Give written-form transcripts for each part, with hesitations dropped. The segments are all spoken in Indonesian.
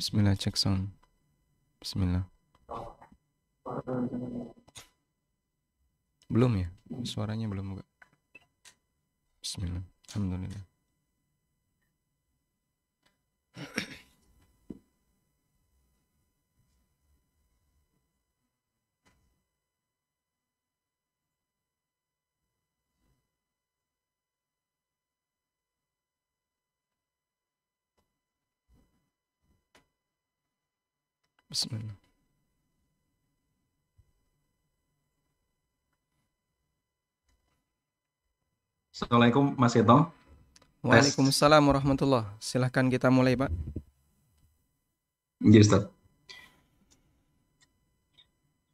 Bismillah, cek sound. Bismillah. Belum ya? Suaranya belum enggak? Bismillah. Alhamdulillah. Bismillah. Assalamualaikum Mas Ito. Tes. Waalaikumsalam warahmatullah. Silahkan kita mulai, Pak. Iya, Ustaz.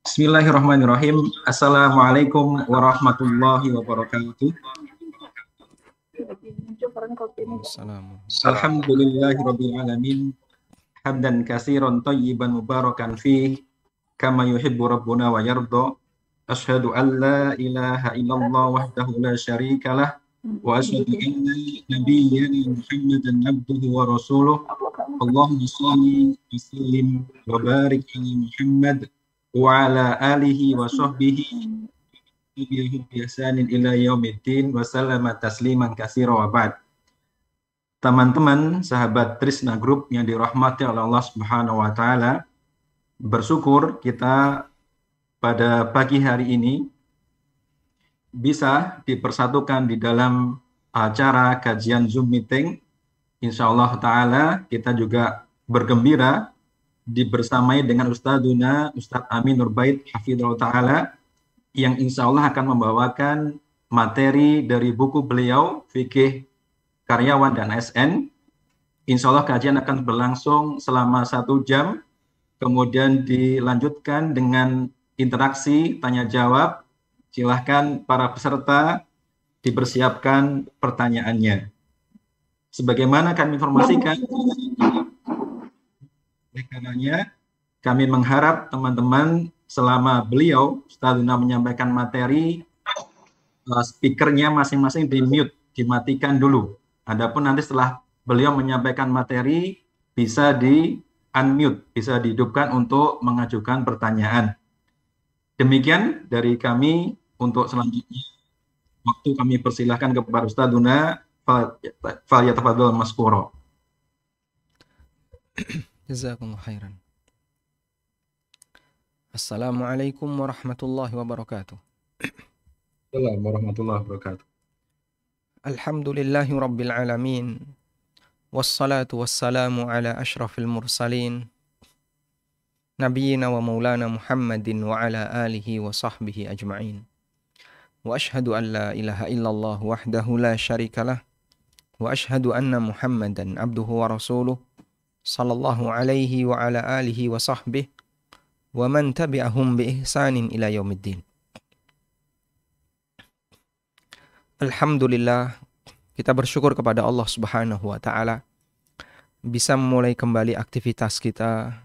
Bismillahirrahmanirrahim. Assalamualaikum warahmatullahi wabarakatuh. Waalaikumsalam. Alhamdulillahirabbil alamin. Hamdan katsiran thayyiban mubarakan fih kama yuhibbu rabbuna wa yarda. Asyhadu an la ilaha illallah wahdahu la syarikalah wa asyhadu anna nabiyyana Muhammadan abduhu wa rasuluh. Allahumma shalli wa sallim wa barik ala Muhammad wa ala alihi wa sahbihi bihasanin ila yaumiddin wa sallama tasliman katsira wa ba'd. Teman-teman, sahabat Trisna Group yang dirahmati oleh Allah Subhanahu wa taala, bersyukur kita pada pagi hari ini bisa dipersatukan di dalam acara kajian Zoom meeting. Insya Allah taala kita juga bergembira dibersamai dengan Ustadzuna Ustadz Amin Nurbait Hafidhullah Ta'ala yang insya Allah akan membawakan materi dari buku beliau Fikih Karyawan dan ASN. Insya Allah kajian akan berlangsung selama 1 jam, kemudian dilanjutkan dengan interaksi tanya jawab. Silahkan para peserta dipersiapkan pertanyaannya. Sebagaimana kami informasikan, oleh karenanya kami mengharap teman-teman selama beliau Ustadzuna menyampaikan materi, speakernya masing-masing di-mute, dimatikan dulu. Adapun nanti setelah beliau menyampaikan materi bisa di-unmute, bisa dihidupkan untuk mengajukan pertanyaan. Demikian dari kami. Untuk selanjutnya waktu kami persilahkan kepada Ustadzuna falyatafadhal maskura. Jazakumullah khairan. Assalamualaikum warahmatullahi wabarakatuh. Assalamualaikum warahmatullahi wabarakatuh. Alhamdulillahi rabbil alamin. Wassalatu wassalamu ala ashrafil mursalin. Nabiyyina wa maulana Muhammadin wa ala alihi wa sahbihi ajma'in. Wa ashhadu an la ilaha illallah wahdahu la syarikalah. Wa ashhadu anna Muhammadan abduhu wa rasuluh. Sallallahu alaihi wa ala alihi wa sahbihi. Wa man tabi'ahum bi ihsanin ila yaumiddin. Alhamdulillah, kita bersyukur kepada Allah Subhanahu wa taala bisa memulai kembali aktivitas kita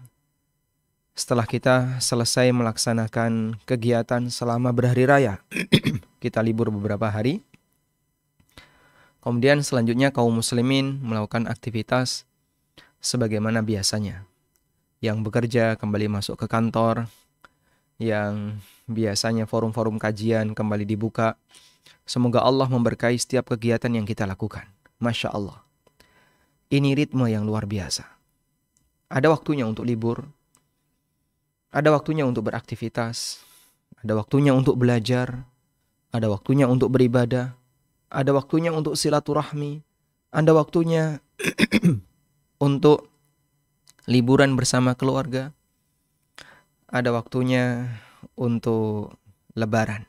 setelah kita selesai melaksanakan kegiatan selama berhari raya. Kita libur beberapa hari. Kemudian selanjutnya kaum muslimin melakukan aktivitas sebagaimana biasanya. Yang bekerja kembali masuk ke kantor, yang biasanya forum-forum kajian kembali dibuka. Semoga Allah memberkahi setiap kegiatan yang kita lakukan. Masya Allah. Ini ritme yang luar biasa. Ada waktunya untuk libur, ada waktunya untuk beraktivitas, ada waktunya untuk belajar, ada waktunya untuk beribadah, ada waktunya untuk silaturahmi, ada waktunya untuk liburan bersama keluarga, ada waktunya untuk lebaran.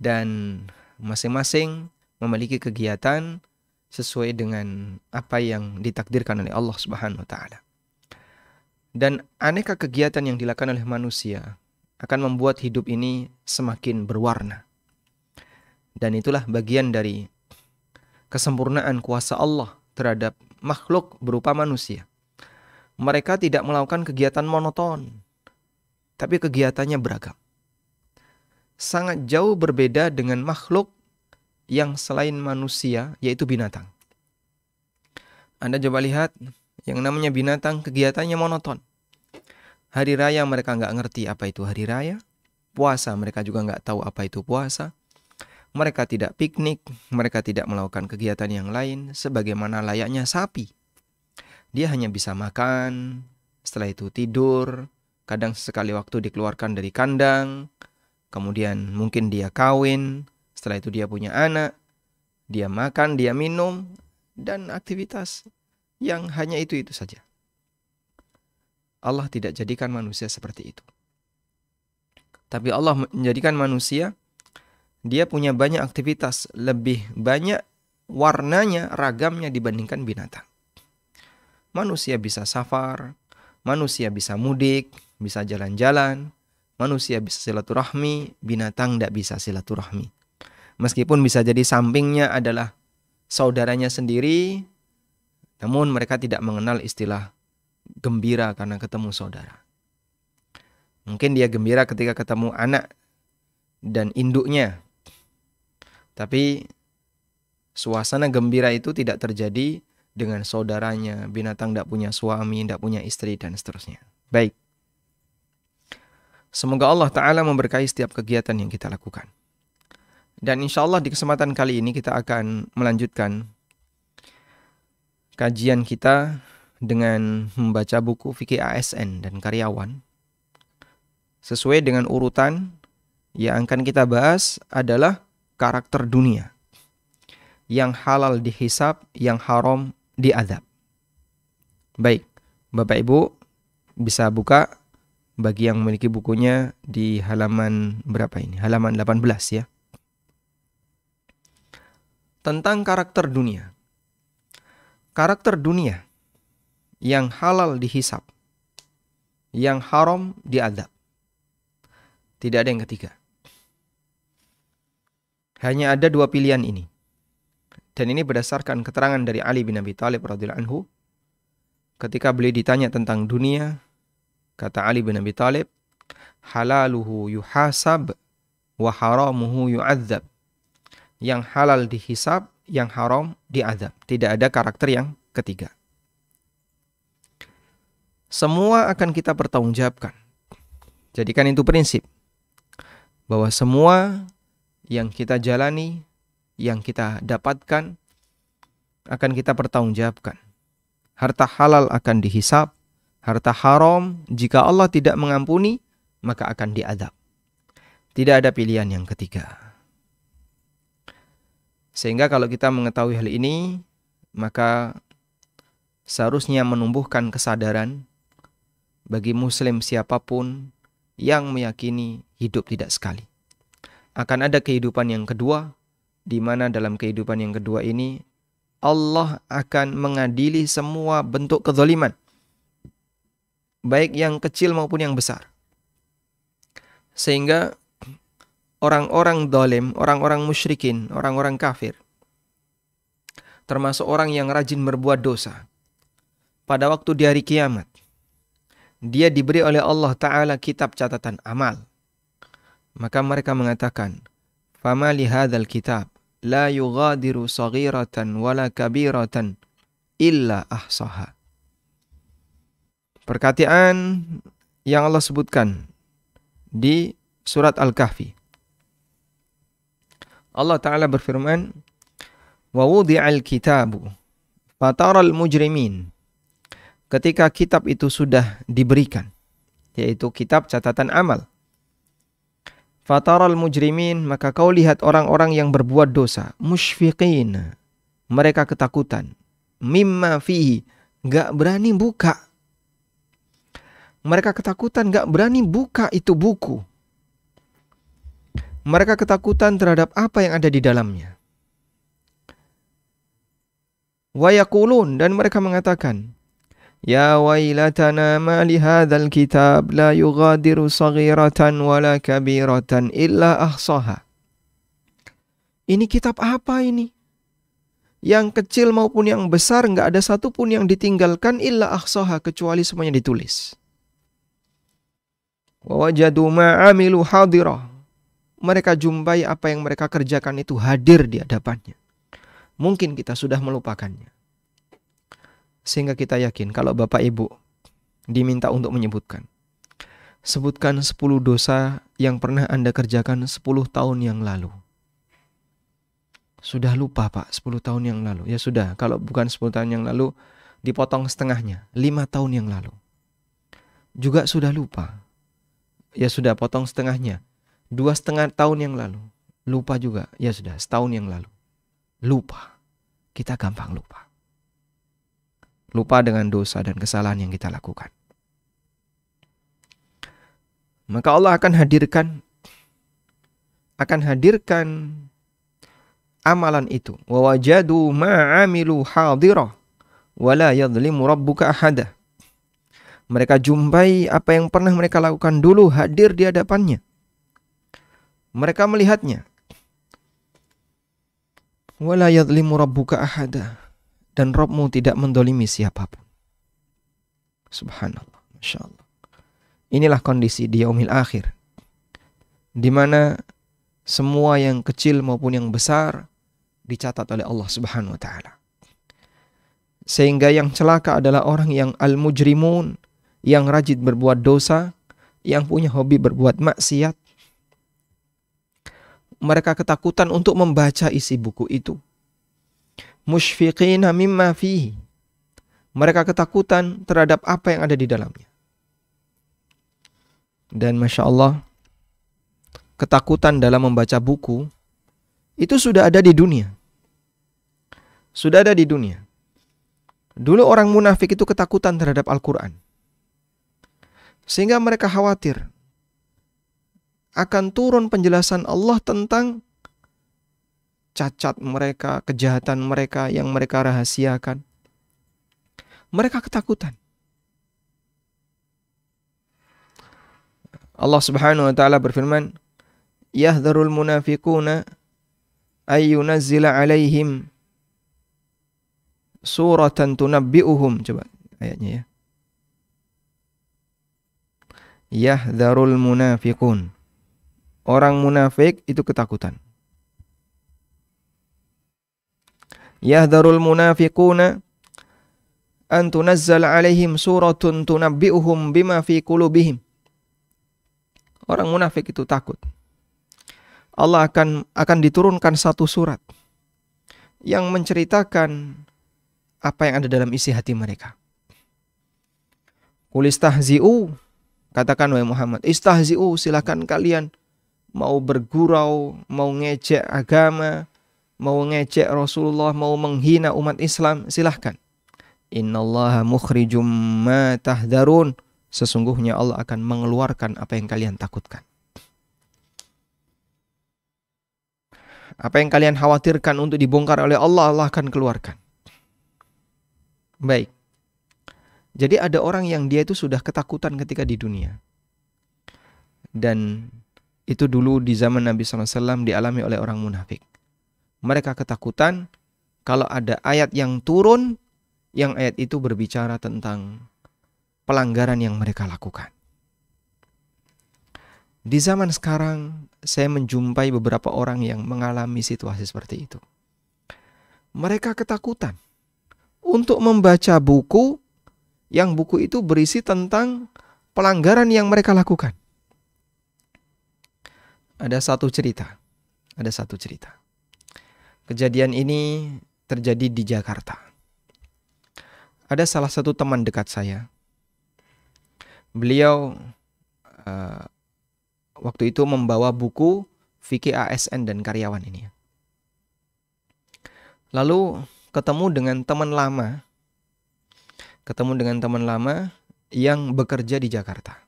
Dan masing-masing memiliki kegiatan sesuai dengan apa yang ditakdirkan oleh Allah Subhanahu wa taala. Dan aneka kegiatan yang dilakukan oleh manusia akan membuat hidup ini semakin berwarna. Dan itulah bagian dari kesempurnaan kuasa Allah terhadap makhluk berupa manusia. Mereka tidak melakukan kegiatan monoton, tapi kegiatannya beragam. Sangat jauh berbeda dengan makhluk yang selain manusia, yaitu binatang. Anda coba lihat Yang namanya binatang kegiatannya monoton. Hari raya mereka nggak ngerti apa itu hari raya. Puasa mereka juga nggak tahu apa itu puasa. Mereka tidak piknik, mereka tidak melakukan kegiatan yang lain sebagaimana layaknya sapi. Dia hanya bisa makan, setelah itu tidur, kadang sesekali waktu dikeluarkan dari kandang, kemudian mungkin dia kawin, setelah itu dia punya anak, dia makan, dia minum, dan aktivitas yang hanya itu-itu saja. Allah tidak jadikan manusia seperti itu. Tapi Allah menjadikan manusia, dia punya banyak aktivitas, lebih banyak warnanya, ragamnya dibandingkan binatang. Manusia bisa safar, manusia bisa mudik, bisa jalan-jalan, manusia bisa silaturahmi, binatang tidak bisa silaturahmi. Meskipun bisa jadi sampingnya adalah saudaranya sendiri, namun mereka tidak mengenal istilah gembira karena ketemu saudara. Mungkin dia gembira ketika ketemu anak dan induknya. Tapi suasana gembira itu tidak terjadi dengan saudaranya. Binatang tidak punya suami, tidak punya istri, dan seterusnya. Baik. Semoga Allah Ta'ala memberkahi setiap kegiatan yang kita lakukan. Dan insya Allah di kesempatan kali ini kita akan melanjutkan kajian kita dengan membaca buku fikih ASN dan karyawan. Sesuai dengan urutan yang akan kita bahas adalah karakter dunia. Yang halal dihisab, yang haram diazab. Baik, Bapak Ibu bisa buka bagi yang memiliki bukunya di halaman berapa ini? Halaman 18 ya. Tentang karakter dunia. Karakter dunia yang halal dihisab, yang haram diazab. Tidak ada yang ketiga. Hanya ada dua pilihan ini. Dan ini berdasarkan keterangan dari Ali bin Abi Thalib radhiyallahu anhu. Ketika beliau ditanya tentang dunia, kata Ali bin Abi Thalib, halaluhu yuhasab wa haramuhu yu'adzab. Yang halal dihisab, yang haram diazab. Tidak ada karakter yang ketiga. Semua akan kita pertanggungjawabkan. Jadikan itu prinsip. Bahwa semua yang kita jalani, yang kita dapatkan, akan kita pertanggungjawabkan. Harta halal akan dihisab, harta haram jika Allah tidak mengampuni, maka akan diazab. Tidak ada pilihan yang ketiga. Sehingga kalau kita mengetahui hal ini, maka seharusnya menumbuhkan kesadaran bagi muslim siapapun yang meyakini hidup tidak sekali. Akan ada kehidupan yang kedua, di mana dalam kehidupan yang kedua ini Allah akan mengadili semua bentuk kezaliman, baik yang kecil maupun yang besar. Sehingga orang-orang zalim, orang-orang musyrikin, orang-orang kafir, termasuk orang yang rajin berbuat dosa, pada waktu di hari kiamat, dia diberi oleh Allah Ta'ala kitab catatan amal. Maka mereka mengatakan, "Fama li hadzal kitab la yughadiru saghiratan wala kabiratan illa ahsaha." Perkataan yang Allah sebutkan di surat Al-Kahfi. Allah Ta'ala berfirman, "Wa wudi'al kitabu fataral mujrimin." Ketika kitab itu sudah diberikan, yaitu kitab catatan amal. Fataral mujrimin, maka kau lihat orang-orang yang berbuat dosa, musyfiqin, mereka ketakutan, mimma fihi, gak berani buka. Mereka ketakutan, gak berani buka itu buku. Mereka ketakutan terhadap apa yang ada di dalamnya. Wa yaqulun, dan mereka mengatakan, ya wailatana ma li hadzal kitab la yughadiru saghiratan wala kabiratan illa ahsaha. Ini kitab apa ini? Yang kecil maupun yang besar, enggak ada satupun yang ditinggalkan illa ahsaha, kecuali semuanya ditulis. Wa wajadu ma amilu hadirah. Mereka jumpai apa yang mereka kerjakan itu hadir di hadapannya. Mungkin kita sudah melupakannya. Sehingga kita yakin kalau Bapak Ibu diminta untuk menyebutkan, sebutkan 10 dosa yang pernah Anda kerjakan 10 tahun yang lalu. Sudah lupa Pak, 10 tahun yang lalu. Ya sudah, kalau bukan 10 tahun yang lalu, dipotong setengahnya, 5 tahun yang lalu. Juga sudah lupa. Ya sudah, potong setengahnya, 2,5 tahun yang lalu. Lupa juga, ya sudah, setahun yang lalu. Lupa. Kita gampang lupa. Lupa dengan dosa dan kesalahan yang kita lakukan. Maka Allah akan hadirkan amalan itu. Wa wajadu ma'amilu hadirah wa la yadhlimu rabbuka ahada. Mereka jumpai apa yang pernah mereka lakukan dulu hadir di hadapannya. Mereka melihatnya. Wa la yadhlimu rabbuka ahada. Dan Rabbmu tidak mendolimi siapapun. Subhanallah, Masya Allah. Inilah kondisi di yaumil akhir, di mana semua yang kecil maupun yang besar dicatat oleh Allah Subhanahu wa taala. Sehingga yang celaka adalah orang yang al-mujrimun, yang rajin berbuat dosa, yang punya hobi berbuat maksiat. Mereka ketakutan untuk membaca isi buku itu. Musyfiqina mimma fihi. Mereka ketakutan terhadap apa yang ada di dalamnya. Dan Masya Allah, ketakutan dalam membaca buku itu sudah ada di dunia. Sudah ada di dunia. Dulu orang munafik itu ketakutan terhadap Al-Quran. Sehingga mereka khawatir akan turun penjelasan Allah tentang cacat mereka, kejahatan mereka yang mereka rahasiakan. Mereka ketakutan. Allah Subhanahu wa taala berfirman, "Yahdharul munafiquna ay yunazzila 'alaihim suratan tunabbi'uhum." Coba ayatnya ya. Yahdharul munafiqun. Orang munafik itu ketakutan. Yahdharul munafiquna an tunazzal 'alaihim suratun tunabbi'uhum bima fi qulubihim. Orang munafik itu takut. Allah akan diturunkan satu surat yang menceritakan apa yang ada dalam isi hati mereka. Qul istahzi'u, katakan wahai Muhammad, istahzi'u, silakan kalian mau bergurau, mau ngejek agama, mau ngejek Rasulullah, mau menghina umat Islam, silahkan. Innallaha mukhrijum ma tahdharun. Sesungguhnya Allah akan mengeluarkan apa yang kalian takutkan. Apa yang kalian khawatirkan untuk dibongkar oleh Allah, Allah akan keluarkan. Baik. Jadi ada orang yang dia itu sudah ketakutan ketika di dunia. Dan itu dulu di zaman Nabi SAW dialami oleh orang munafik. Mereka ketakutan kalau ada ayat yang turun, yang ayat itu berbicara tentang pelanggaran yang mereka lakukan. Di zaman sekarang, saya menjumpai beberapa orang yang mengalami situasi seperti itu. Mereka ketakutan untuk membaca buku, yang buku itu berisi tentang pelanggaran yang mereka lakukan. Ada satu cerita. Kejadian ini terjadi di Jakarta. Ada salah satu teman dekat saya. Beliau waktu itu membawa buku fikih ASN dan karyawan ini. Lalu ketemu dengan teman lama yang bekerja di Jakarta.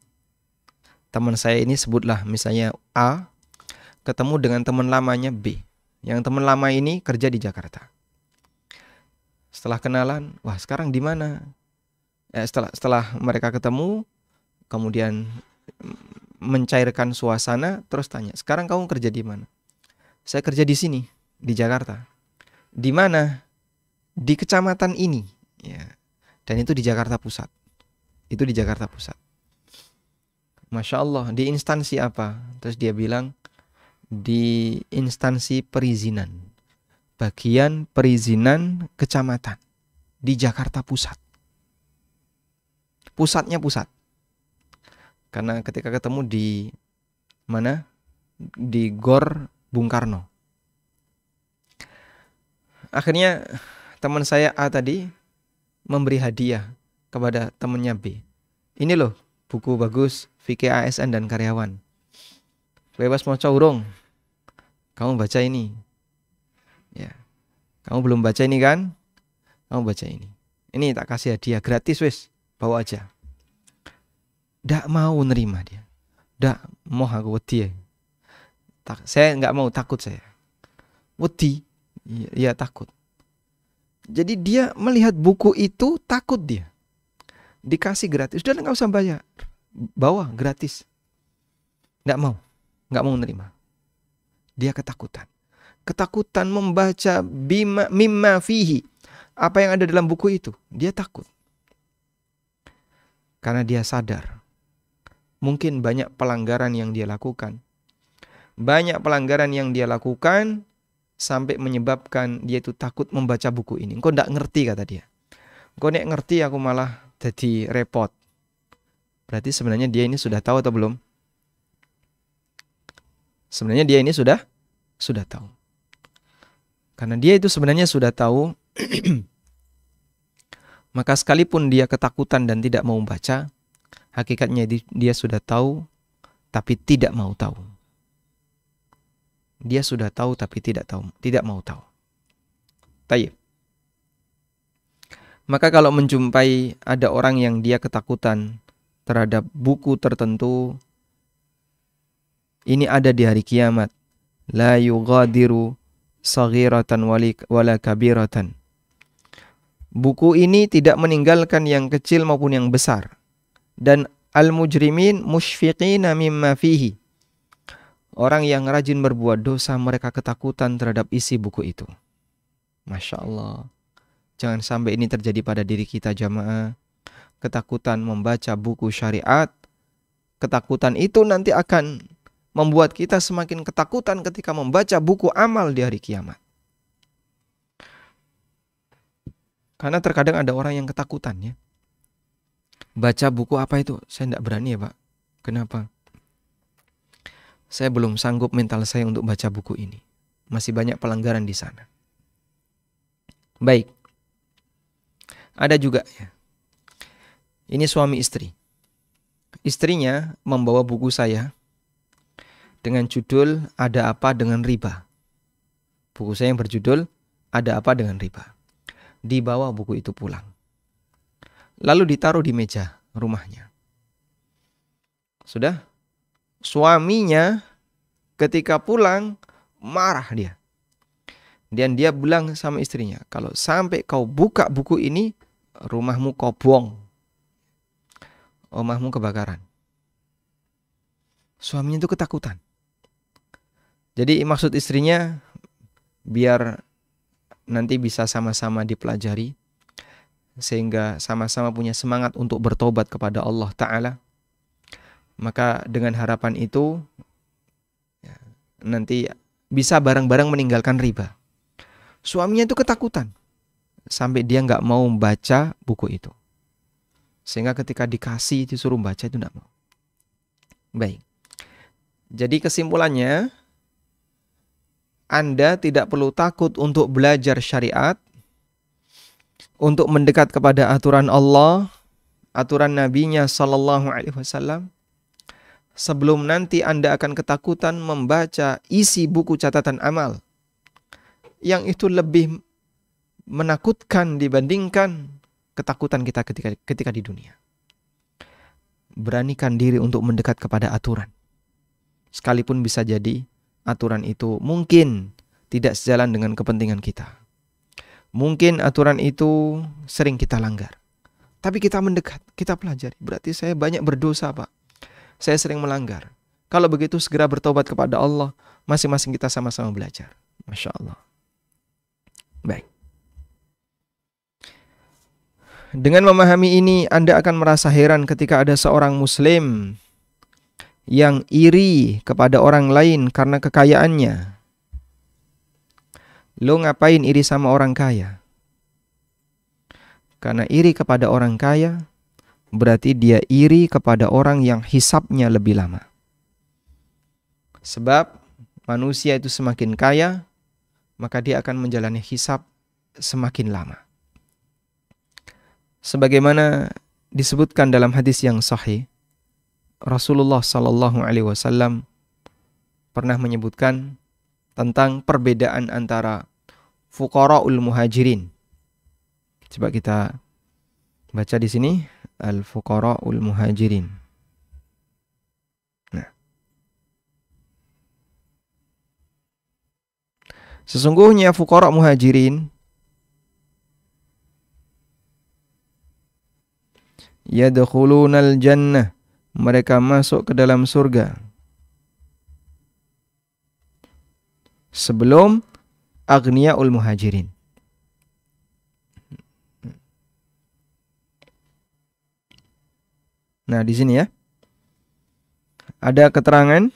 Teman saya ini sebutlah misalnya A, ketemu dengan teman lamanya B. Yang teman lama ini kerja di Jakarta. Setelah kenalan, wah sekarang di mana? Setelah mereka ketemu, kemudian mencairkan suasana, terus tanya, sekarang kamu kerja di mana? Saya kerja di sini, di Jakarta. Di mana? Di kecamatan ini. Ya. Dan itu di Jakarta Pusat. Masya Allah, di instansi apa? Terus dia bilang, di instansi perizinan. Bagian perizinan kecamatan. Di Jakarta Pusat. Pusatnya pusat. Karena ketika ketemu di mana? Di Gor Bung Karno. Akhirnya teman saya A tadi memberi hadiah kepada temannya B. Ini loh buku bagus, Fikih ASN dan Karyawan. Bebas mau urung. Kamu baca ini. Ya. Kamu belum baca ini kan? Kamu baca ini. Ini tak kasih hadiah gratis wis, bawa aja. Ndak mau nerima dia. Ndak mau aku wedi. Saya nggak mau, takut saya. Wedi. Ya takut. Jadi dia melihat buku itu takut dia. Dikasih gratis, udah nggak usah bayar. Bawa gratis. Nggak mau nerima. Dia ketakutan. Ketakutan membaca mimma fihi. Apa yang ada dalam buku itu. Dia takut. Karena dia sadar. Mungkin banyak pelanggaran yang dia lakukan. Banyak pelanggaran yang dia lakukan sampai menyebabkan dia itu takut membaca buku ini. Engkau nggak ngerti, kata dia. Engkau nek ngerti aku malah jadi repot. Berarti sebenarnya dia ini sudah tahu atau belum? Sebenarnya dia ini sudah tahu. Karena dia itu sebenarnya sudah tahu, maka sekalipun dia ketakutan dan tidak mau membaca, hakikatnya dia sudah tahu, tapi tidak mau tahu. Dia sudah tahu tapi tidak mau tahu. Tayyib. Maka kalau menjumpai ada orang yang dia ketakutan terhadap buku tertentu, ini ada di hari kiamat. La yughadiru saghiratan wala kabiratan. Buku ini tidak meninggalkan yang kecil maupun yang besar. Dan al-mujrimin musyfiqina mimma fihi. Orang yang rajin berbuat dosa, mereka ketakutan terhadap isi buku itu. Masya Allah. Jangan sampai ini terjadi pada diri kita jamaah. Ketakutan membaca buku syariat. Ketakutan itu nanti akan membuat kita semakin ketakutan ketika membaca buku amal di hari kiamat. Karena terkadang ada orang yang ketakutan ya. Baca buku apa itu? Saya tidak berani ya Pak. Kenapa? Saya belum sanggup mental saya untuk baca buku ini. Masih banyak pelanggaran di sana. Baik. Ada juga ya. Ini suami istri. Istrinya membawa buku saya dengan judul Ada Apa Dengan Riba. Buku saya yang berjudul Ada Apa Dengan Riba. Dibawa buku itu pulang. Lalu ditaruh di meja rumahnya. Sudah? Suaminya ketika pulang marah dia. Dan dia bilang sama istrinya, kalau sampai kau buka buku ini, rumahmu kau buang. Rumahmu kebakaran. Suaminya itu ketakutan. Jadi maksud istrinya biar nanti bisa sama-sama dipelajari sehingga sama-sama punya semangat untuk bertobat kepada Allah Ta'ala. Maka dengan harapan itu ya, nanti bisa bareng-bareng meninggalkan riba. Suaminya itu ketakutan sampai dia nggak mau baca buku itu. Sehingga ketika dikasih disuruh baca itu nggak mau. Baik. Jadi kesimpulannya, Anda tidak perlu takut untuk belajar syariat, untuk mendekat kepada aturan Allah, aturan Nabi-Nya Sallallahu Alaihi Wasallam, sebelum nanti Anda akan ketakutan membaca isi buku catatan amal, yang itu lebih menakutkan dibandingkan ketakutan kita ketika di dunia. Beranikan diri untuk mendekat kepada aturan. Sekalipun bisa jadi aturan itu mungkin tidak sejalan dengan kepentingan kita. Mungkin aturan itu sering kita langgar. Tapi kita mendekat, kita pelajari. Berarti saya banyak berdosa, Pak. Saya sering melanggar. Kalau begitu segera bertobat kepada Allah. Masing-masing kita sama-sama belajar. Masya Allah. Baik. Dengan memahami ini, Anda akan merasa heran ketika ada seorang Muslim yang iri kepada orang lain karena kekayaannya. Lo ngapain iri sama orang kaya? Karena iri kepada orang kaya berarti dia iri kepada orang yang hisabnya lebih lama. Sebab manusia itu semakin kaya, maka dia akan menjalani hisab semakin lama. Sebagaimana disebutkan dalam hadis yang sahih, Rasulullah sallallahu alaihi wasallam pernah menyebutkan tentang perbedaan antara fuqara'ul muhajirin. Coba kita baca di sini, al-fuqara'ul muhajirin. Nah, sesungguhnya fuqara' muhajirin yadkhulunal jannah, mereka masuk ke dalam surga sebelum aghniyaul muhajirin. Nah, di sini ya ada keterangan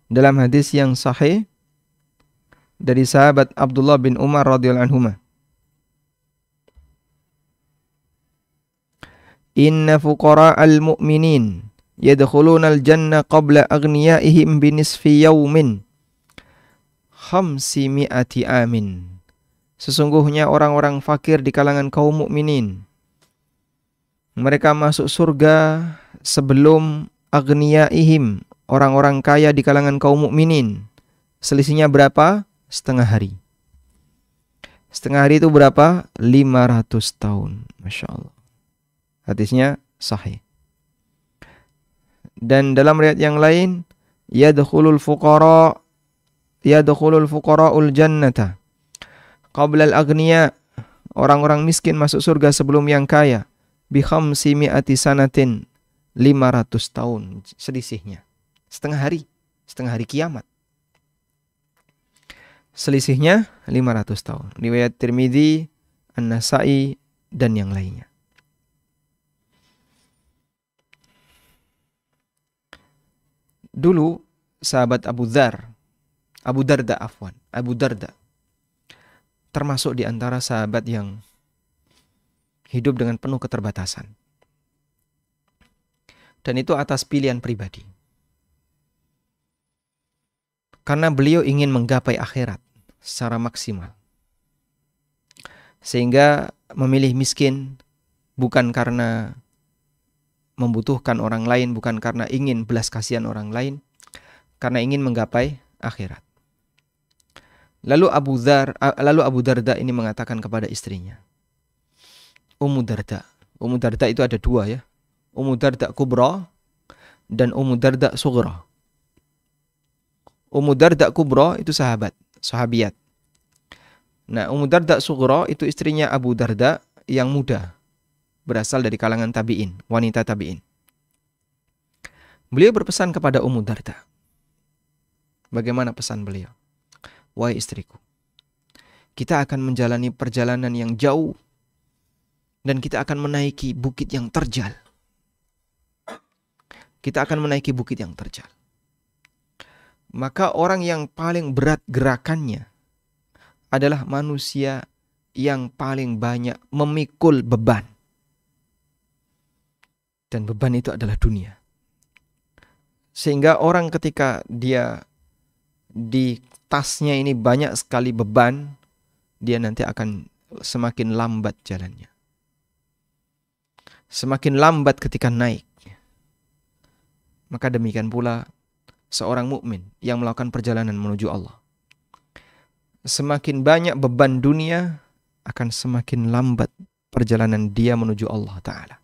dalam hadis yang sahih dari sahabat Abdullah bin Umar radhiyallahu anhuma. Inna fuqara'al mu'minin yadkhulunal jannah qabla aghniyaihim binisfi yaumin khamsimi'ati amin. Sesungguhnya orang-orang fakir di kalangan kaum mukminin, mereka masuk surga sebelum aghniyaihim, orang-orang kaya di kalangan kaum mukminin. Selisihnya berapa? Setengah hari. Setengah hari itu berapa? 500 tahun. Masya Allah. Hadisnya sahih. Dan dalam riwayat yang lain, yadkhulul fuqara'ul jannata qabla al-aghniya, orang-orang miskin masuk surga sebelum yang kaya, bi khamsimi'ati sanatin, 500 tahun selisihnya. Setengah hari kiamat. Selisihnya 500 tahun. Riwayat Tirmidzi, An-Nasa'i dan yang lainnya. Dulu sahabat Abu Darda termasuk di antara sahabat yang hidup dengan penuh keterbatasan. Dan itu atas pilihan pribadi. Karena beliau ingin menggapai akhirat secara maksimal. Sehingga memilih miskin bukan karena membutuhkan orang lain, bukan karena ingin belas kasihan orang lain, karena ingin menggapai akhirat. Lalu Abu Darda ini mengatakan kepada istrinya, Ummu Darda itu ada dua ya, Ummu Darda Kubra dan Ummu Darda Sughra. Ummu Darda Kubra itu sahabiat. Nah, Ummu Darda Sughra itu istrinya Abu Darda yang muda, berasal dari kalangan tabi'in, wanita tabi'in. Beliau berpesan kepada Ummu Darda. Bagaimana pesan beliau? Wahai istriku, kita akan menjalani perjalanan yang jauh dan kita akan menaiki bukit yang terjal. Maka orang yang paling berat gerakannya adalah manusia yang paling banyak memikul beban. Dan beban itu adalah dunia. Sehingga orang ketika dia di tasnya ini banyak sekali beban, dia nanti akan semakin lambat jalannya. Semakin lambat ketika naik. Maka demikian pula seorang mukmin yang melakukan perjalanan menuju Allah. Semakin banyak beban dunia, akan semakin lambat perjalanan dia menuju Allah Ta'ala.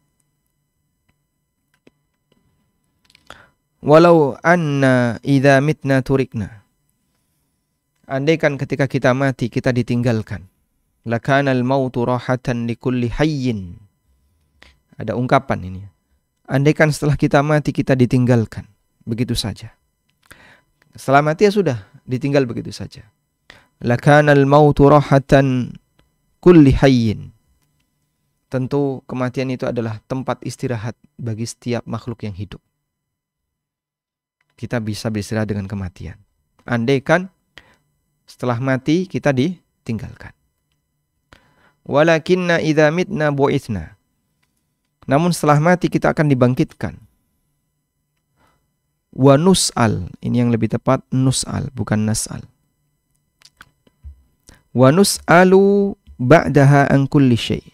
Walau anna idza mitna turikna. Andaikan ketika kita mati kita ditinggalkan. Lakanal mautu rahatan likulli hayyin. Ada ungkapan ini. Andaikan setelah kita mati kita ditinggalkan begitu saja. Setelah mati ya sudah ditinggal begitu saja. Lakanal mautu rahatan kulli hayyin. Tentu kematian itu adalah tempat istirahat bagi setiap makhluk yang hidup. Kita bisa beristirahat dengan kematian. Andaikan setelah mati kita ditinggalkan. Walakinna idza mitna bu'itsna. Namun setelah mati kita akan dibangkitkan. Wa nus'al, ini yang lebih tepat, nus'al bukan nas'al. Wa nus'alu ba'daha an kulli syai'.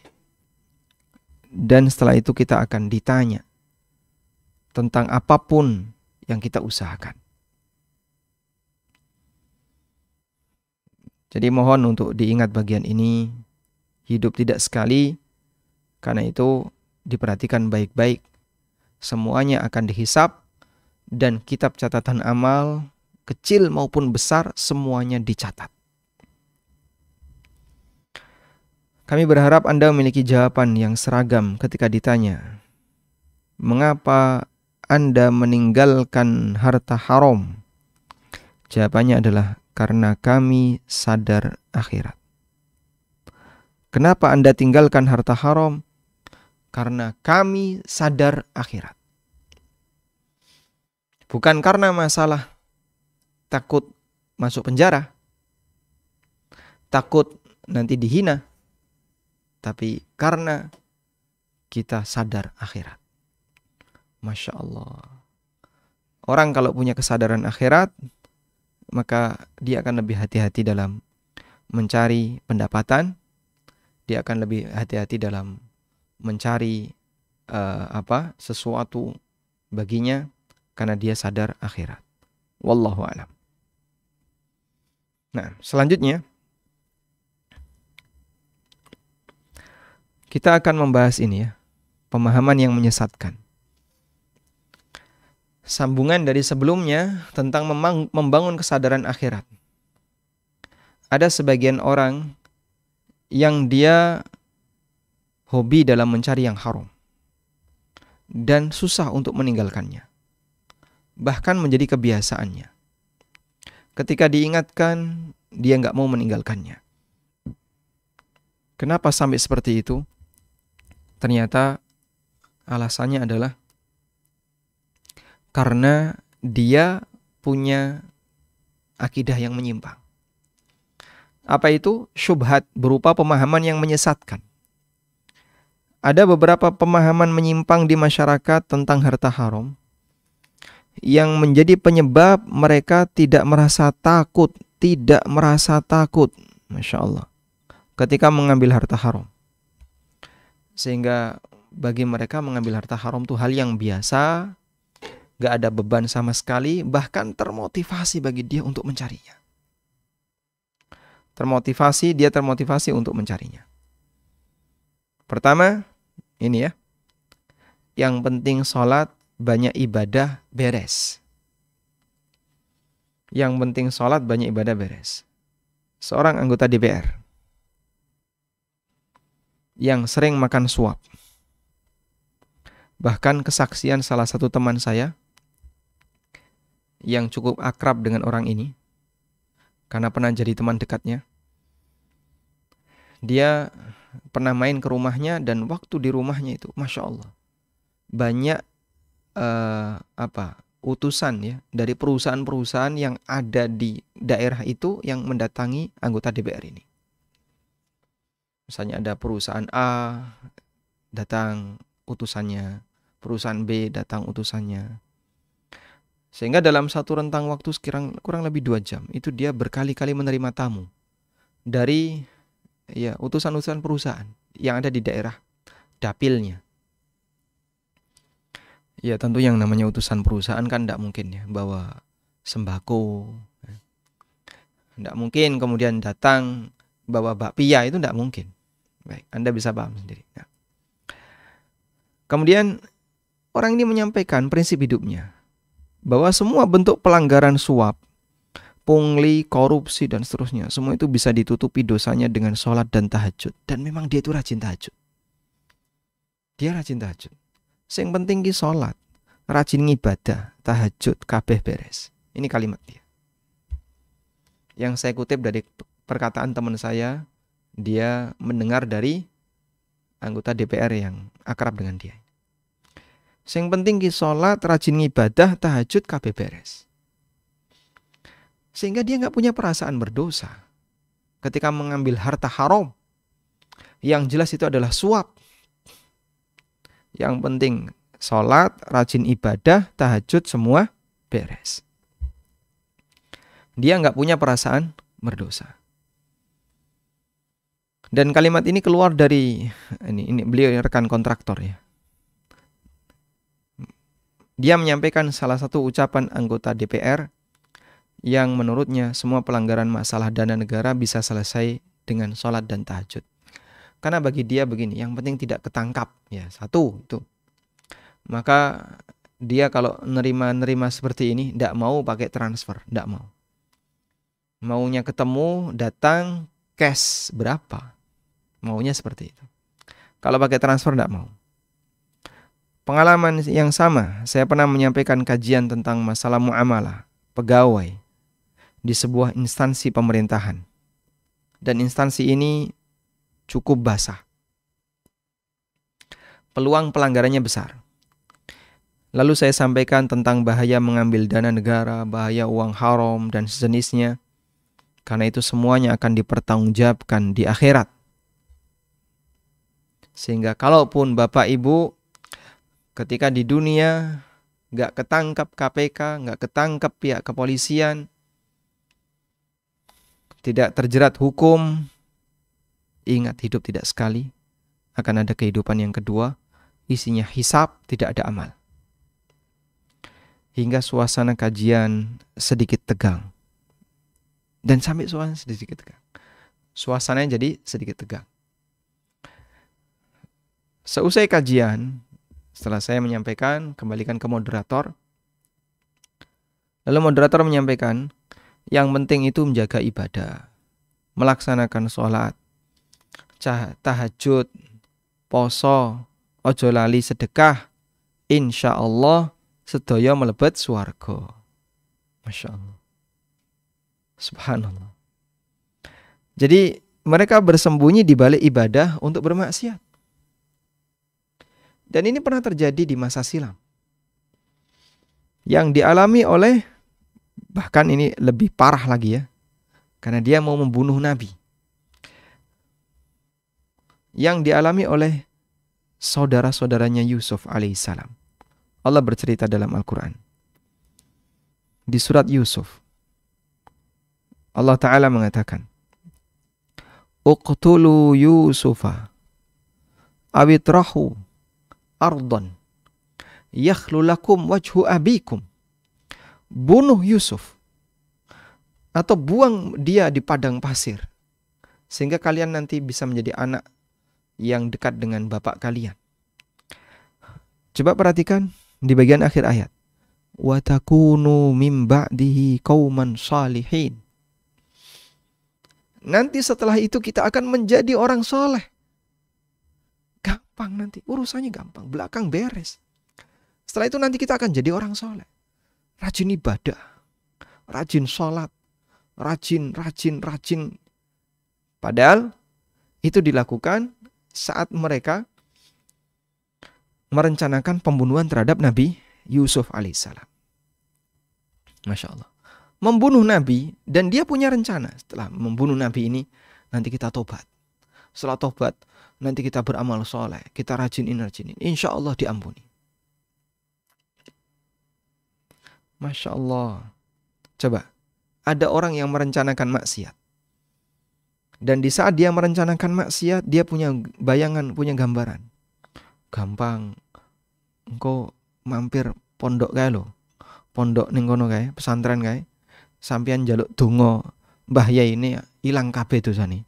Dan setelah itu kita akan ditanya tentang apapun yang kita usahakan. Jadi mohon untuk diingat bagian ini, hidup tidak sekali, karena itu diperhatikan baik-baik. Semuanya akan dihisap dan kitab catatan amal, kecil maupun besar, semuanya dicatat. Kami berharap Anda memiliki jawaban yang seragam ketika ditanya, mengapa Anda meninggalkan harta haram? Jawabannya adalah karena kami sadar akhirat. Kenapa Anda tinggalkan harta haram? Karena kami sadar akhirat. Bukan karena masalah takut masuk penjara, takut nanti dihina, tapi karena kita sadar akhirat. Masya Allah. Orang kalau punya kesadaran akhirat, maka dia akan lebih hati-hati dalam mencari pendapatan, dia akan lebih hati-hati dalam mencari sesuatu baginya, karena dia sadar akhirat. Wallahu a'lam. Nah, selanjutnya kita akan membahas ini ya, pemahaman yang menyesatkan. Sambungan dari sebelumnya tentang membangun kesadaran akhirat. Ada sebagian orang yang dia hobi dalam mencari yang haram dan susah untuk meninggalkannya. Bahkan menjadi kebiasaannya. Ketika diingatkan, dia nggak mau meninggalkannya. Kenapa sampai seperti itu? Ternyata alasannya adalah karena dia punya akidah yang menyimpang. Apa itu? Syubhat, berupa pemahaman yang menyesatkan. Ada beberapa pemahaman menyimpang di masyarakat tentang harta haram yang menjadi penyebab mereka tidak merasa takut. Masya Allah. Ketika mengambil harta haram. Sehingga bagi mereka mengambil harta haram itu hal yang biasa, gak ada beban sama sekali, bahkan termotivasi bagi dia untuk mencarinya. Dia termotivasi untuk mencarinya. Pertama, ini ya, yang penting sholat, banyak ibadah, beres. Yang penting sholat, banyak ibadah, beres. Seorang anggota DPR yang sering makan suap. Bahkan kesaksian salah satu teman saya yang cukup akrab dengan orang ini, karena pernah jadi teman dekatnya. Dia pernah main ke rumahnya, dan waktu di rumahnya itu, Masya Allah, banyak utusan ya dari perusahaan-perusahaan yang ada di daerah itu yang mendatangi anggota DPR ini. Misalnya ada perusahaan A datang utusannya, perusahaan B datang utusannya. Sehingga dalam satu rentang waktu kurang lebih 2 jam, itu dia berkali-kali menerima tamu dari utusan-utusan perusahaan yang ada di daerah dapilnya. Ya tentu yang namanya utusan perusahaan kan tidak mungkin ya bawa sembako. Tidak mungkin kemudian datang bawa bakpia, itu tidak mungkin. Baik, Anda bisa paham sendiri. Ya. Kemudian orang ini menyampaikan prinsip hidupnya, bahwa semua bentuk pelanggaran suap, pungli, korupsi, dan seterusnya, semua itu bisa ditutupi dosanya dengan sholat dan tahajud. Dan memang dia itu rajin tahajud. Dia rajin tahajud. Yang penting ki sholat, rajin ibadah, tahajud, kabeh beres. Ini kalimat dia. Yang saya kutip dari perkataan teman saya, dia mendengar dari anggota DPR yang akrab dengan dia. Yang penting ki sholat, rajin ibadah, tahajud, kabeh beres. Sehingga dia gak punya perasaan berdosa ketika mengambil harta haram. Yang jelas itu adalah suap. Yang penting sholat, rajin ibadah, tahajud, semua beres. Dia nggak punya perasaan berdosa. Dan kalimat ini keluar dari ini beliau rekan kontraktor ya. Dia menyampaikan salah satu ucapan anggota DPR yang menurutnya semua pelanggaran masalah dana negara bisa selesai dengan sholat dan tahajud. Karena bagi dia begini, yang penting tidak ketangkap ya, satu itu. Maka dia kalau nerima seperti ini tidak mau pakai transfer, tidak mau. Maunya ketemu, datang, cash berapa? Maunya seperti itu. Kalau pakai transfer tidak mau. Pengalaman yang sama, saya pernah menyampaikan kajian tentang masalah muamalah pegawai di sebuah instansi pemerintahan. Dan instansi ini cukup basah. Peluang pelanggarannya besar. Lalu saya sampaikan tentang bahaya mengambil dana negara, bahaya uang haram dan sejenisnya. Karena itu semuanya akan dipertanggungjawabkan di akhirat. Sehingga kalaupun Bapak Ibu ketika di dunia gak ketangkap KPK, gak ketangkap pihak kepolisian, tidak terjerat hukum, ingat hidup tidak sekali, akan ada kehidupan yang kedua, isinya hisab, tidak ada amal. Hingga suasana kajian sedikit tegang. Dan sampai suasana sedikit tegang. Suasananya jadi sedikit tegang. Seusai kajian, setelah saya menyampaikan, kembalikan ke moderator. Lalu moderator menyampaikan, yang penting itu menjaga ibadah, melaksanakan sholat, tahajud, poso, ojo lali sedekah, insya Allah sedaya melebet swarga. Masya Allah. Subhanallah. Jadi mereka bersembunyi di balik ibadah untuk bermaksiat. Dan ini pernah terjadi di masa silam. Yang dialami oleh, bahkan ini lebih parah lagi ya, karena dia mau membunuh Nabi. Yang dialami oleh saudara-saudaranya Yusuf alaihissalam. Allah bercerita dalam Al-Quran. Di surat Yusuf, Allah Ta'ala mengatakan, Uqtulu Yusufa awitrahu ardon yakhlu lakum wajhu abikum. Bunuh Yusuf atau buang dia di padang pasir sehingga kalian nanti bisa menjadi anak yang dekat dengan bapak kalian. Coba perhatikan di bagian akhir ayat. Wa takunu mim ba'dihi qauman salihin. Nanti setelah itu kita akan menjadi orang soleh. Gampang nanti, urusannya gampang, belakang beres. Setelah itu nanti kita akan jadi orang soleh. Rajin ibadah, rajin sholat, rajin. Padahal itu dilakukan saat mereka merencanakan pembunuhan terhadap Nabi Yusuf alaihissalam. Masya Allah. Membunuh Nabi, dan dia punya rencana. Setelah membunuh Nabi ini, nanti kita tobat. Setelah tobat, nanti kita beramal soleh. Kita rajinin. Insya Allah diampuni. Masya Allah. Coba, ada orang yang merencanakan maksiat. Dan di saat dia merencanakan maksiat, dia punya bayangan, punya gambaran. Gampang. Engkau mampir pondok kae lho. Pondok ning kono kae, pesantren kae. Sampeyan njaluk donga Mbah Yai ini ilang kabeh dosane.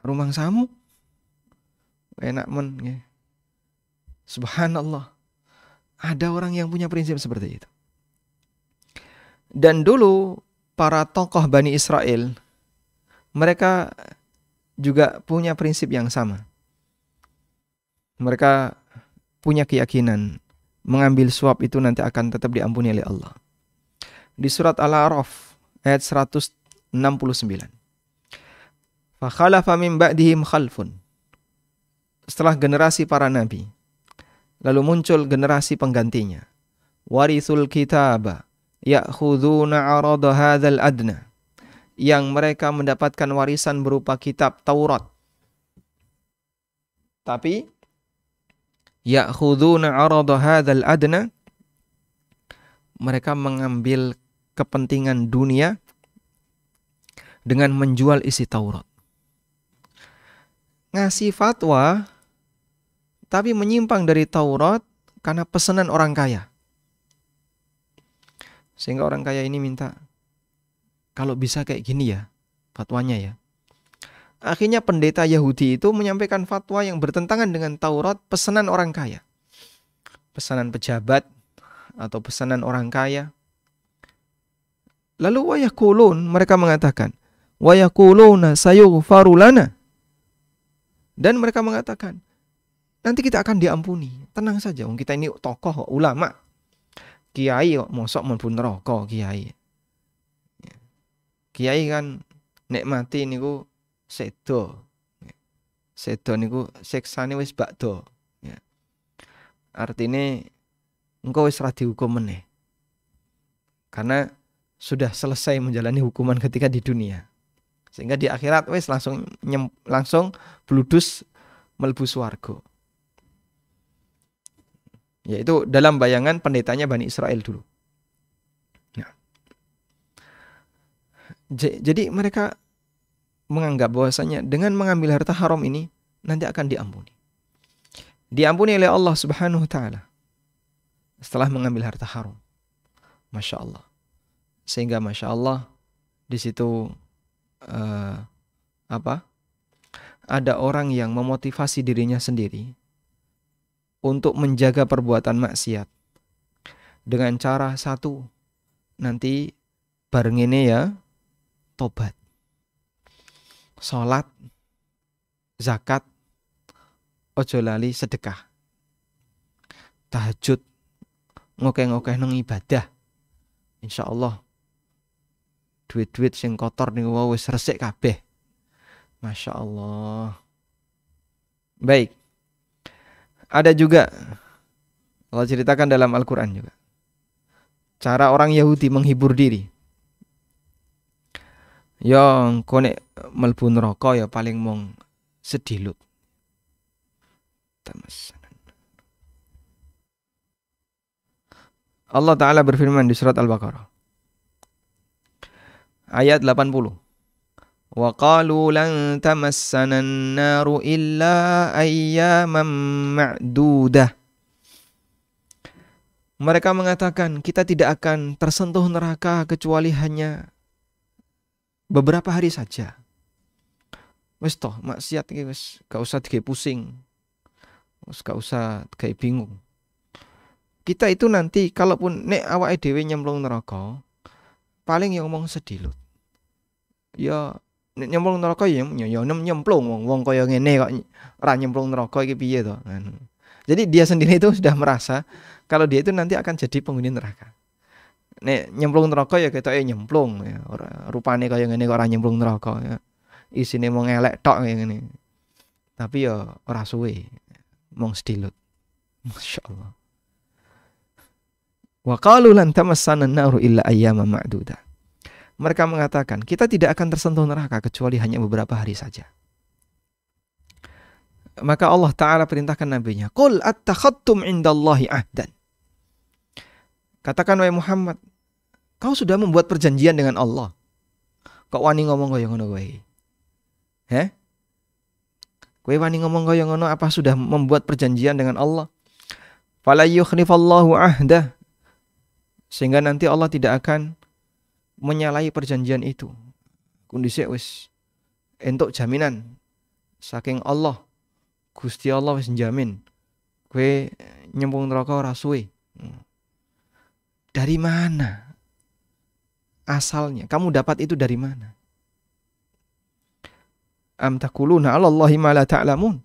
Rumangsamu enak men nggih. Subhanallah. Ada orang yang punya prinsip seperti itu. Dan dulu para tokoh Bani Israel, mereka juga punya prinsip yang sama. Mereka punya keyakinan mengambil suap itu nanti akan tetap diampuni oleh Allah. Di surat Al-A'raf ayat 169. Fa khalafa min ba'dihim khalfun. Setelah generasi para nabi, lalu muncul generasi penggantinya. Warithul kitaba ya'khuduna 'arada hadzal adna. Yang mereka mendapatkan warisan berupa kitab Taurat. Tapi Ya'khuduna 'arada hadzal adna, mereka mengambil kepentingan dunia dengan menjual isi Taurat. Ngasih fatwa tapi menyimpang dari Taurat karena pesanan orang kaya. Sehingga orang kaya ini minta, kalau bisa kayak gini ya fatwanya ya. Akhirnya pendeta Yahudi itu menyampaikan fatwa yang bertentangan dengan Taurat, pesanan orang kaya. Pesanan pejabat atau pesanan orang kaya. Lalu wayakulun, mereka mengatakan, wayakuluna sayughfaru lana. Dan mereka mengatakan, nanti kita akan diampuni. Tenang saja, kita ini tokoh, ulama. Kiai kok mosok mlebu neraka kiai. Kiai kan nek mati niku sedo. Sedo niku siksane wis bakdo. Ya. Artine engko wis ra dihukum meneh. Karena sudah selesai menjalani hukuman ketika di dunia. Sehingga di akhirat wis langsung bludus mlebu swarga. Yaitu dalam bayangan pendetanya Bani Israel dulu. Nah. Jadi mereka menganggap bahwasanya dengan mengambil harta haram ini nanti akan diampuni. Diampuni oleh Allah Subhanahu wa taala setelah mengambil harta haram. Masya Allah. Sehingga Masya Allah di situ ada orang yang memotivasi dirinya sendiri untuk menjaga perbuatan maksiat dengan cara satu, nanti bareng ini ya tobat, sholat, zakat, ojo lali sedekah, tahajud, ngokeh-ngokeh nang ibadah, insya Allah duit-duit sing kotor nih wis resik kabeh. Masya Allah. Baik. Ada juga Allah ceritakan dalam Al-Quran juga cara orang Yahudi menghibur diri. Yang konek melbu neraka ya paling mong sedilut. Allah Ta'ala berfirman di surat Al-Baqarah ayat 80. Wa qalu lan tamassana an-naru illa ayyaman ma'dudah. Mereka mengatakan kita tidak akan tersentuh neraka kecuali hanya beberapa hari saja. Wis toh maksiat iki wis gak usah digawe pusing. Wis gak usah digawe bingung. Kita itu nanti kalaupun nek awake dhewe nyemplung neraka paling yang ngomong sedilut. Ya nyemplung neraka ya nyemplung wong kaya ngene kok ora nyemplung neraka iki piye to. Jadi dia sendiri itu sudah merasa kalau dia itu nanti akan jadi penghuni neraka. Nek nyemplung neraka ya ketoke nyemplung ya, ora rupane kaya ngene kok ora nyemplung neraka ya. Isine mung elek tok kaya ngene. Tapi ya ora suwe mung sedilut. Masyaallah. Wa qalu lan tamassana an-naru illa ayyaman ma'dudah. Mereka mengatakan, kita tidak akan tersentuh neraka kecuali hanya beberapa hari saja. Maka Allah Ta'ala perintahkan nabinya, Qul attakhadtum indallahi ahdan. Katakan wahai Muhammad, kau sudah membuat perjanjian dengan Allah. Kok wani ngomong kaya ngono kowe? Kowe wani ngomong kaya ngono apa sudah membuat perjanjian dengan Allah? Fala yukhlifallahu ahdah. Sehingga nanti Allah tidak akan menyalahi perjanjian itu. Kondisi wis entuk jaminan saking Allah. Gusti Allah wis njamin kowe nyemplung neraka ora suwe. Dari mana asalnya? Kamu dapat itu dari mana? Am taquluna 'alallahi ma la ta'lamun?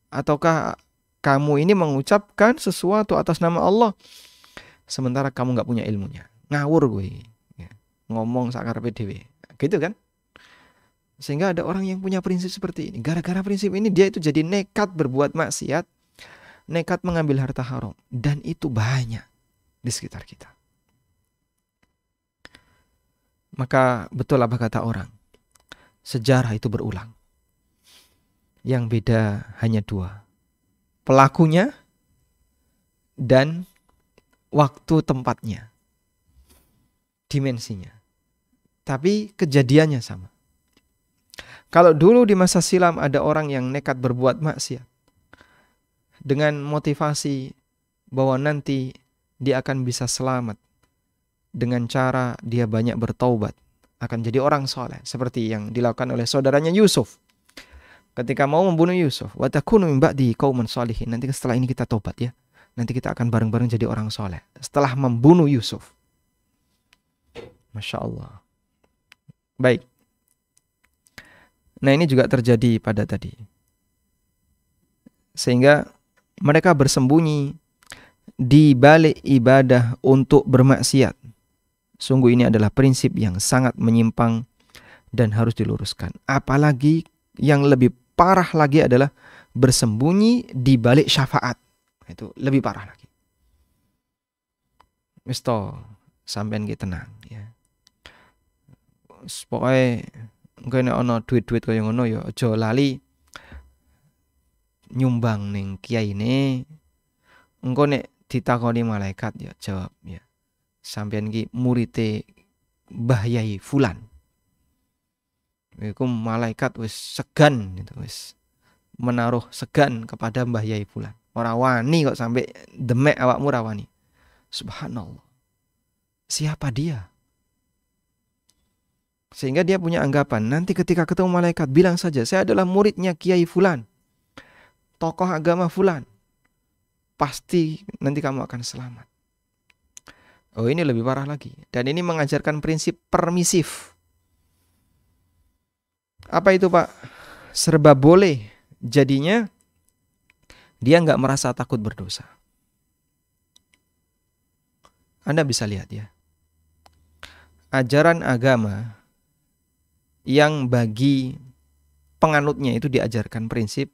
Ataukah kamu ini mengucapkan sesuatu atas nama Allah sementara kamu enggak punya ilmunya? Ngawur kowe. Ngomong sakarepe dhewe. Gitu kan? Sehingga ada orang yang punya prinsip seperti ini. Gara-gara prinsip ini dia itu jadi nekat berbuat maksiat, nekat mengambil harta haram, dan itu banyak di sekitar kita. Maka betul apa kata orang? Sejarah itu berulang. Yang beda hanya dua. Pelakunya dan waktu tempatnya, dimensinya. Tapi kejadiannya sama. Kalau dulu di masa silam ada orang yang nekat berbuat maksiat dengan motivasi bahwa nanti dia akan bisa selamat dengan cara dia banyak bertaubat, akan jadi orang soleh, seperti yang dilakukan oleh saudaranya Yusuf ketika mau membunuh Yusuf. Wa takunu min ba'di qauman sholihin. Nanti setelah ini kita tobat ya. Nanti kita akan bareng-bareng jadi orang soleh. Setelah membunuh Yusuf. Masya Allah. Baik. Nah, ini juga terjadi pada tadi. Sehingga mereka bersembunyi di balik ibadah untuk bermaksiat. Sungguh ini adalah prinsip yang sangat menyimpang dan harus diluruskan. Apalagi yang lebih parah lagi adalah bersembunyi di balik syafaat. Itu lebih parah lagi. Wis to, sampean ki tenang ya. Pokoke engko nek ana duit-duit kaya ngono ya aja lali nyumbang ning kiyaine. Engko nek ditakoni malaikat ya jawab ya. Sampean ki murite Mbah Yai Fulan. Iku malaikat wis segan gitu, wis menaruh segan kepada Mbah Yai Fulan. Ora wani kok sampai demek awakmu ora wani. Subhanallah. Siapa dia? Sehingga dia punya anggapan, nanti ketika ketemu malaikat bilang saja, saya adalah muridnya Kiai Fulan, tokoh agama Fulan. Pasti nanti kamu akan selamat. Oh, ini lebih parah lagi. Dan ini mengajarkan prinsip permisif. Apa itu, Pak? Serba boleh. Jadinya dia nggak merasa takut berdosa. Anda bisa lihat ya. Ajaran agama yang bagi penganutnya itu diajarkan prinsip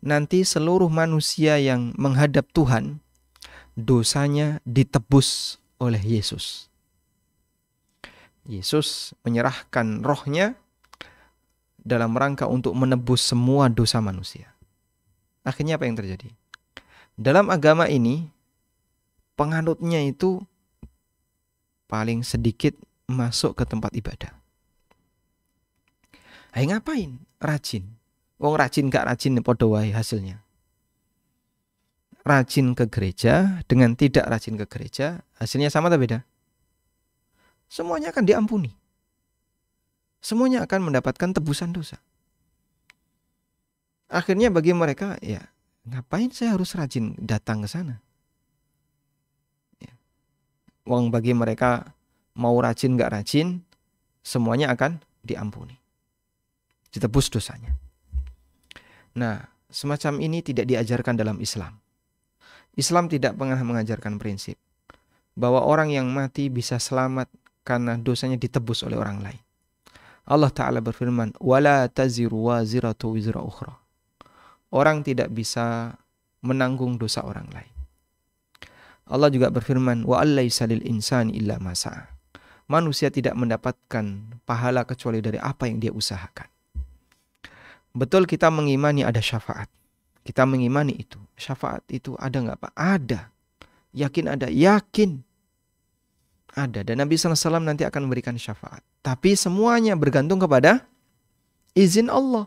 nanti seluruh manusia yang menghadap Tuhan dosanya ditebus oleh Yesus. Yesus menyerahkan rohnya dalam rangka untuk menebus semua dosa manusia. Akhirnya apa yang terjadi? Dalam agama ini penganutnya itu paling sedikit masuk ke tempat ibadah. Hai ngapain? Rajin. Wong rajin gak rajin padha wae hasilnya. Rajin ke gereja dengan tidak rajin ke gereja, hasilnya sama atau beda? Semuanya akan diampuni. Semuanya akan mendapatkan tebusan dosa. Akhirnya bagi mereka, ya ngapain saya harus rajin datang ke sana? Ya. Wong bagi mereka mau rajin gak rajin, semuanya akan diampuni. Ditebus dosanya. Nah, semacam ini tidak diajarkan dalam Islam. Islam tidak pernah mengajarkan prinsip bahwa orang yang mati bisa selamat karena dosanya ditebus oleh orang lain. Allah Ta'ala berfirman, وَلَا تَزِرُ وَازِرَةُ وِزْرَ أُخْرَى. Orang tidak bisa menanggung dosa orang lain. Allah juga berfirman, وَأَنْ لَيْسَ لِلْإِنسَانِ إِلَّا مَا سَعَى. Manusia tidak mendapatkan pahala kecuali dari apa yang dia usahakan. Betul kita mengimani ada syafaat. Kita mengimani itu. Syafaat itu ada nggak Pak? Ada. Yakin ada? Yakin. Ada. Dan Nabi SAW nanti akan memberikan syafaat. Tapi semuanya bergantung kepada izin Allah.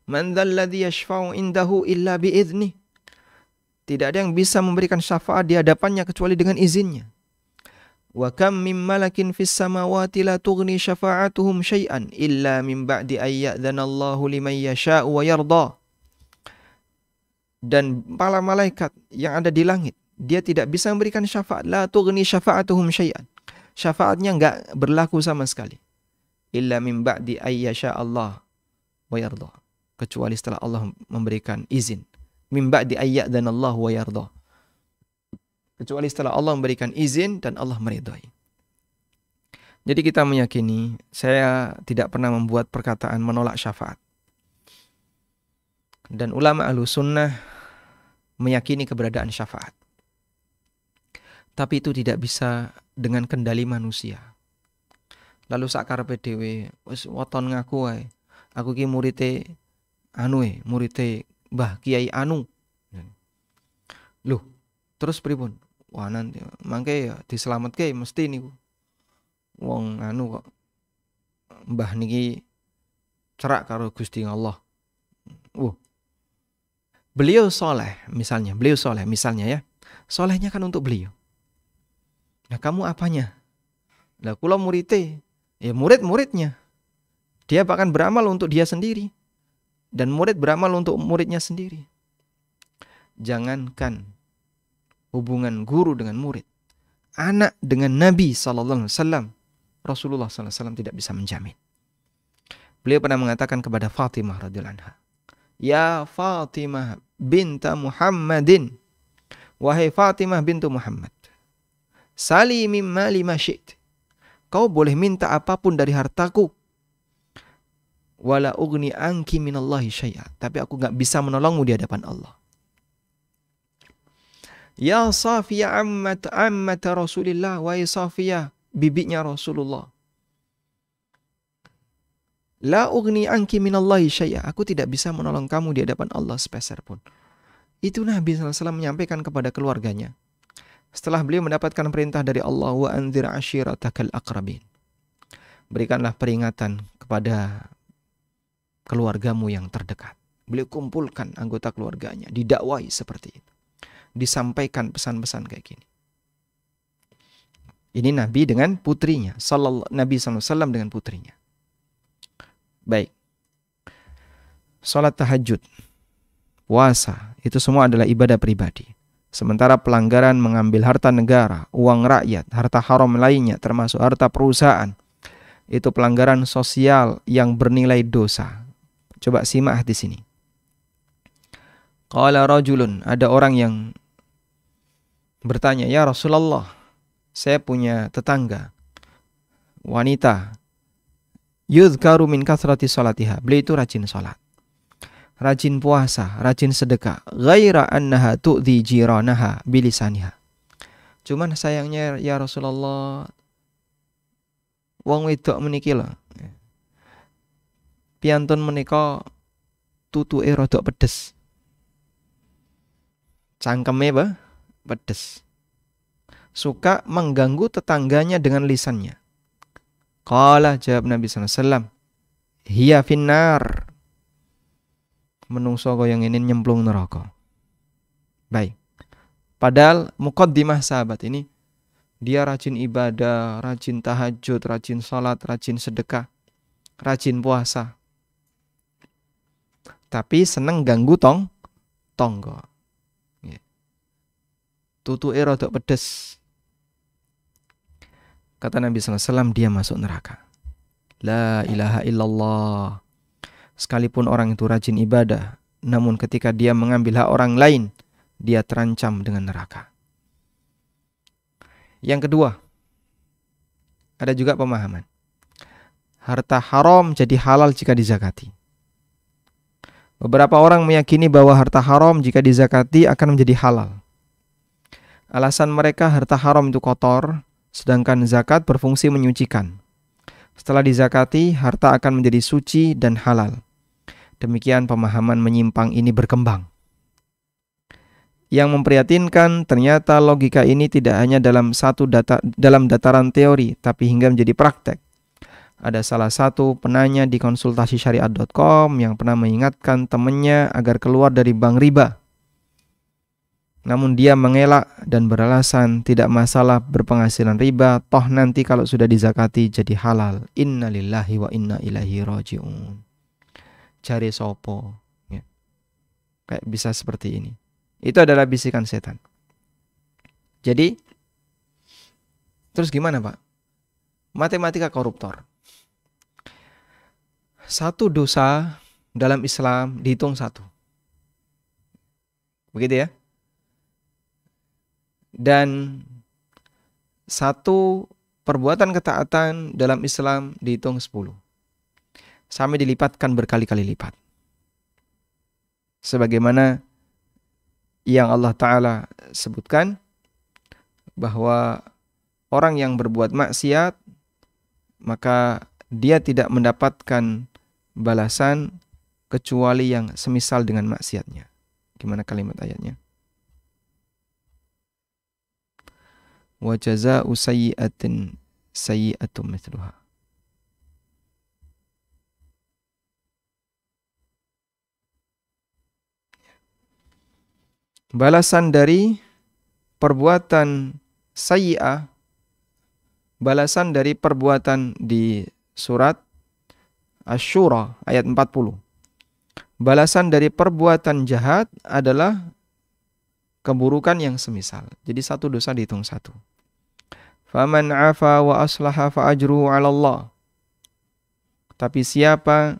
Man dzalladzi yashfa'u indahu illa bi'idznih. Tidak ada yang bisa memberikan syafaat di hadapannya kecuali dengan izinnya. Wa kam min malakin fis samawati la tughni syafa'atuhum syai'an illa min ba'di ay ya'dzanallahu liman yasha'u wa yarda. Dan para malaikat yang ada di langit, dia tidak bisa memberikan syafaat. La tughni syafa'atuhum syai'an. Syafaatnya enggak berlaku sama sekali. Illa min ba'di ay yasha'allah wa yarda. Kecuali setelah Allah memberikan izin. Min ba'di ay ya'dzanallahu wa yarda. Kecuali setelah Allah memberikan izin dan Allah meridhai. Jadi kita meyakini, saya tidak pernah membuat perkataan menolak syafaat. Dan ulama Ahlussunnah meyakini keberadaan syafaat. Tapi itu tidak bisa dengan kendali manusia. Lalu sakarepe dhewe wis weton ngaku wae. Aku ki murite anu murite Mbah Kiai anu. Loh, terus pripun? Wah nanti mangke ya diselametke mesti niku. Wong anu kok mbah niki cerak karo Gusti Allah. Beliau soleh misalnya ya. Solehnya kan untuk beliau. Nah kamu apanya? Lah kula muridnya, ya murid-muridnya. Dia bahkan beramal untuk dia sendiri. Dan murid beramal untuk muridnya sendiri. Jangankan hubungan guru dengan murid. Anak dengan Nabi SAW. Rasulullah SAW tidak bisa menjamin. Beliau pernah mengatakan kepada Fatimah radhiyallahu anha. Ya Fatimah binta Muhammadin. Wahai Fatimah bintu Muhammad. Sali mimma lima syi'ti. Kau boleh minta apapun dari hartaku. Wala ugni anki minallahi syai'a. Tapi aku gak bisa menolongmu di hadapan Allah. Ya Safiyah ammat Rasulillah. Wahai Safiyah, bibinya Rasulullah. La ugni anki minallahi syai'a. Aku tidak bisa menolong kamu di hadapan Allah sepeser pun. Itu Nabi SAW menyampaikan kepada keluarganya. Setelah beliau mendapatkan perintah dari Allah, wa anzir ashiratakal aqrabin. Berikanlah peringatan kepada keluargamu yang terdekat. Beliau kumpulkan anggota keluarganya, didakwai seperti itu. Disampaikan pesan-pesan kayak gini. Ini Nabi dengan putrinya, Nabi SAW dengan putrinya. Baik. Salat tahajud, puasa, itu semua adalah ibadah pribadi. Sementara pelanggaran mengambil harta negara, uang rakyat, harta haram lainnya termasuk harta perusahaan, itu pelanggaran sosial yang bernilai dosa. Coba simak di sini. Qala rajulun, ada orang yang bertanya, ya Rasulullah, saya punya tetangga wanita, yudhkaru min kathrati salatiha, beliau itu rajin salat, rajin puasa, rajin sedekah, ghaira annaha tu'dhi jiranaha bilisaniha. Cuman sayangnya ya Rasulullah, wong wedok meniki lho, piyantun menika tutuke rada pedes. Cangkeme apa? Pedes. Suka mengganggu tetangganya dengan lisannya. Qala, jawab Nabi SAW, hiya finnar. Menungso yang ini nyemplung neraka. Baik. Padahal muqaddimah sahabat ini, dia rajin ibadah, rajin tahajud, rajin salat, rajin sedekah, rajin puasa. Tapi seneng ganggu tonggo. Tutuke rada pedes. Kata Nabi SAW, dia masuk neraka. La ilaha illallah. Sekalipun orang itu rajin ibadah, namun ketika dia mengambil hak orang lain, dia terancam dengan neraka. Yang kedua, ada juga pemahaman. Harta haram jadi halal jika dizakati. Beberapa orang meyakini bahwa harta haram jika dizakati akan menjadi halal. Alasan mereka, harta haram itu kotor, sedangkan zakat berfungsi menyucikan. Setelah dizakati, harta akan menjadi suci dan halal. Demikian pemahaman menyimpang ini berkembang. Yang memprihatinkan, ternyata logika ini tidak hanya dalam dataran teori, tapi hingga menjadi praktek. Ada salah satu penanya di konsultasi syariat.com yang pernah mengingatkan temannya agar keluar dari bank riba. Namun dia mengelak dan beralasan tidak masalah berpenghasilan riba, toh nanti kalau sudah dizakati jadi halal. Inna lillahi wa inna ilaihi raji'un. Cari sopo. Ya. Kayak bisa seperti ini. Itu adalah bisikan setan. Jadi, terus gimana Pak? Matematika koruptor. Satu dosa dalam Islam dihitung satu. Begitu ya? Dan satu perbuatan ketaatan dalam Islam dihitung 10. Sampai dilipatkan berkali-kali lipat. Sebagaimana yang Allah Ta'ala sebutkan, bahwa orang yang berbuat maksiat, maka dia tidak mendapatkan balasan kecuali yang semisal dengan maksiatnya. Gimana kalimat ayatnya? wa jazaa'u sayyi'atin sayyi'atun mithluha. Balasan dari perbuatan sayyi'ah, balasan dari perbuatan di surat Asy-Syura ayat 40. Balasan dari perbuatan jahat adalah keburukan yang semisal. Jadi satu dosa dihitung satu. Faman 'afa wa aslaha fa ajruhu 'ala Allah. Tapi siapa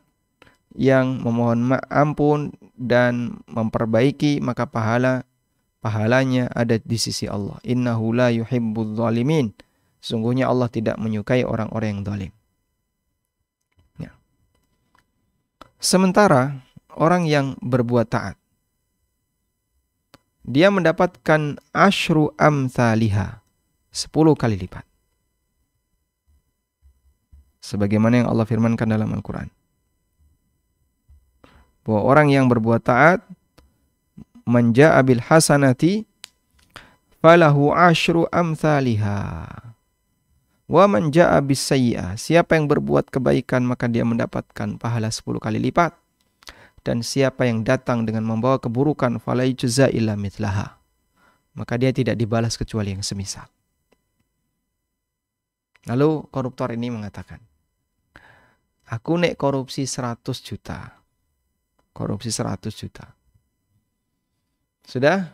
yang memohon ampun dan memperbaiki, maka pahalanya ada di sisi Allah. Innahu la yuhibbudz zalimin. Sesungguhnya Allah tidak menyukai orang-orang yang zalim. Ya. Sementara orang yang berbuat taat, dia mendapatkan asyru amthaliha, 10 kali lipat. Sebagaimana yang Allah firmankan dalam Al-Quran, bahwa orang yang berbuat taat, man jaa'a bil hasanati falahu asyru amthaliha wa man jaa'a bis sayyi'ah, siapa yang berbuat kebaikan maka dia mendapatkan pahala 10 kali lipat, dan siapa yang datang dengan membawa keburukan fala yujza illa mithlaha, maka dia tidak dibalas kecuali yang semisal. Lalu koruptor ini mengatakan, aku nek korupsi 100 juta. Korupsi 100 juta. Sudah?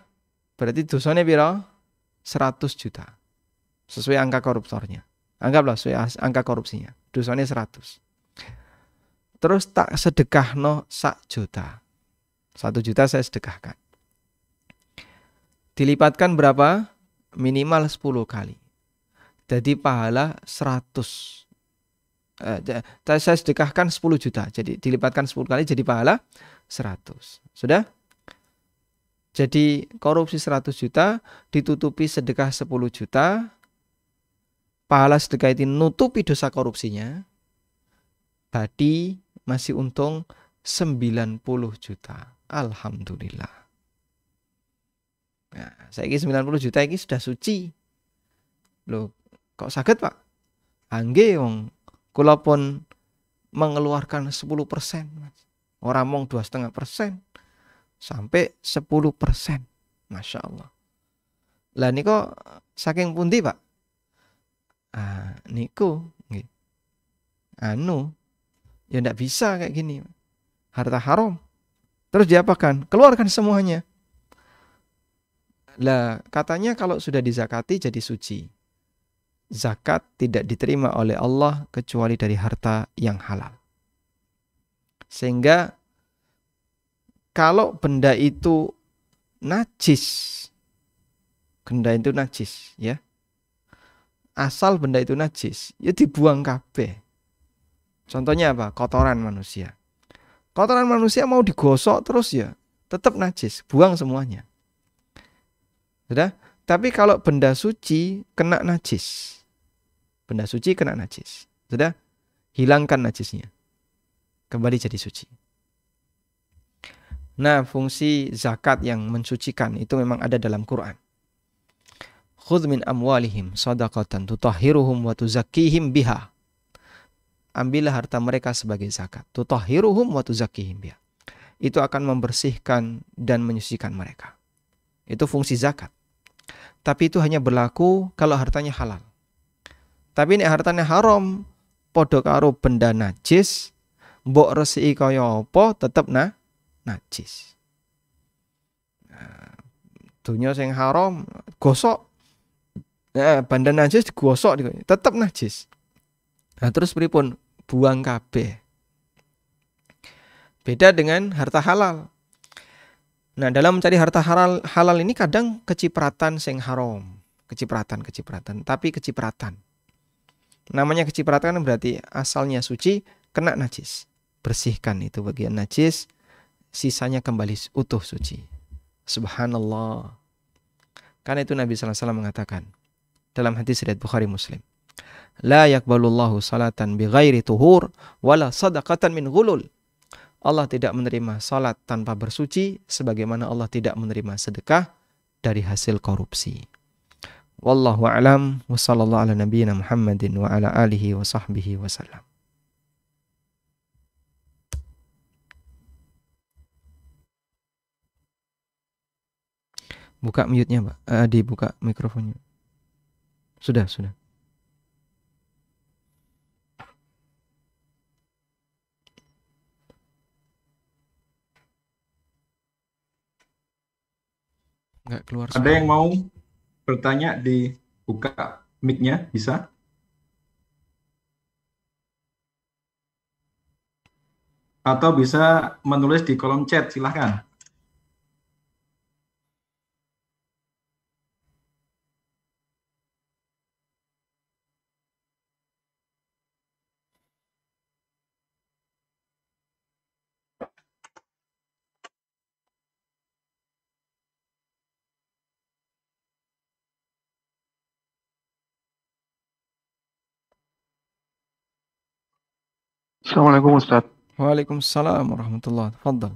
Berarti dosanya piro? 100 juta. Sesuai angka koruptornya. Anggaplah sesuai angka korupsinya. Dosanya 100. Terus tak sedekahno 1 juta. 1 juta saya sedekahkan. Dilipatkan berapa? Minimal 10 kali. Jadi pahala 100. Saya sedekahkan 10 juta. Jadi dilipatkan 10 kali jadi pahala 100. Sudah? Jadi korupsi 100 juta ditutupi sedekah 10 juta. Pahala sedekah itu nutupi dosa korupsinya. Berarti masih untung 90 juta. Alhamdulillah. Nah, saiki 90 juta ini sudah suci. Loh, kok sakit, Pak? Nggih wong kula pun mengeluarkan 10%. Orang mong 2,5%. Sampai 10%. Masya Allah. Lah niko saking pundi, Pak? Niku nggih. Ya ndak bisa kayak gini. Harta haram. Terus diapakan? Keluarkan semuanya. Lah katanya kalau sudah dizakati jadi suci. Zakat tidak diterima oleh Allah kecuali dari harta yang halal. Sehingga kalau benda itu najis, ya. Asal benda itu najis, ya dibuang kabeh. Contohnya apa? Kotoran manusia. Kotoran manusia mau digosok terus ya, tetap najis, buang semuanya. Sudah? Tapi kalau benda suci kena najis. Benda suci kena najis. Sudah? Hilangkan najisnya. Kembali jadi suci. Nah, fungsi zakat yang mensucikan itu memang ada dalam Quran. Khudh min amwalihim shadaqatan tutahhiruhum wa tuzakkihim biha. Ambillah harta mereka sebagai zakat. Tutahhiruhum wa tuzakkihim biha. Itu akan membersihkan dan menyucikan mereka. Itu fungsi zakat. Tapi itu hanya berlaku kalau hartanya halal. Tapi nek hartanya haram, padha karo benda najis, mbok resiki kaya apa tetep najis. Dunia sing haram gosok. Benda najis digosok tetep najis. Nah, terus pripun? Buang kabeh. Beda dengan harta halal. Nah, dalam mencari harta halal ini kadang kecipratan sing haram. Kecipratan. Tapi kecipratan. Namanya kecipratan berarti asalnya suci, kena najis. Bersihkan itu bagian najis, sisanya kembali utuh suci. Subhanallah. Karena itu Nabi SAW mengatakan dalam hadis riwayat Bukhari Muslim, la yaqbalullahu salatan bighairi tuhur wala sadaqatan min ghulul. Allah tidak menerima salat tanpa bersuci, sebagaimana Allah tidak menerima sedekah dari hasil korupsi. Wallahu a'lam wa sallallahu ala nabiyyina Muhammadin wa ala alihi wa sahbihi wasallam. Buka mute-nya, Pak. Dibuka mikrofonnya. Sudah. Nggak keluar Ada suara. yang mau bertanya, dibuka mic-nya, bisa? Atau bisa menulis di kolom chat, silahkan. Assalamualaikum Ustaz. Waalaikumsalam warahmatullahi wabarakatuh. Tafadhal.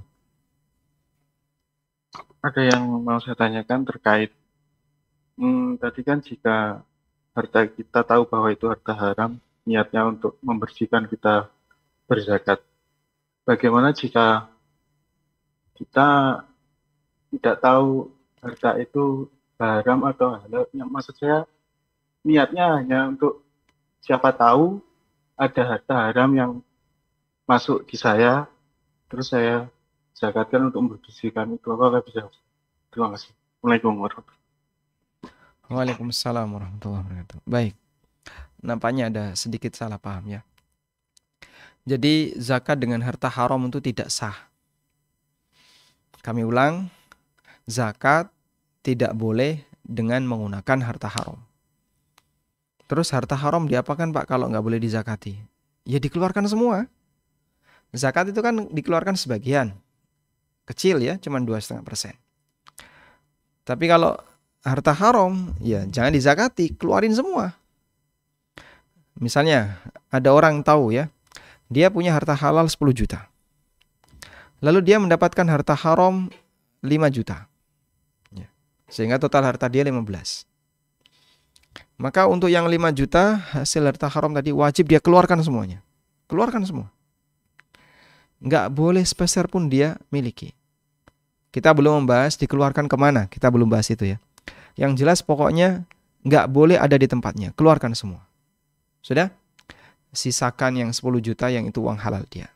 Ada yang mau saya tanyakan terkait tadi kan jika harta kita tahu bahwa itu harta haram, niatnya untuk membersihkan kita berzakat. Bagaimana jika kita tidak tahu harta itu haram atau halal? Maksud saya niatnya hanya untuk siapa tahu ada harta haram yang masuk di saya, terus saya zakatkan untuk membersihkan itu. Apakah bisa? Terima kasih. Assalamualaikum warahmatullahi wabarakatuh. Waalaikumsalam warahmatullahi wabarakatuh. Baik. Nampaknya ada sedikit salah paham ya. Jadi zakat dengan harta haram itu tidak sah. Kami ulang, zakat tidak boleh dengan menggunakan harta haram. Terus harta haram diapakan Pak kalau nggak boleh dizakati? Ya dikeluarkan semua. Zakat itu kan dikeluarkan sebagian. Kecil ya, cuma 2,5%. Tapi kalau harta haram, ya jangan dizakati, keluarin semua. Misalnya, ada orang tahu ya, dia punya harta halal 10 juta. Lalu dia mendapatkan harta haram 5 juta. Ya. Sehingga total harta dia 15. Maka untuk yang 5 juta hasil harta haram tadi wajib dia keluarkan semuanya. Keluarkan semua. Nggak boleh sepeser pun dia miliki. Kita belum membahas dikeluarkan kemana, kita belum bahas itu ya. Yang jelas pokoknya nggak boleh ada di tempatnya, keluarkan semua. Sudah? Sisakan yang 10 juta yang itu uang halal dia.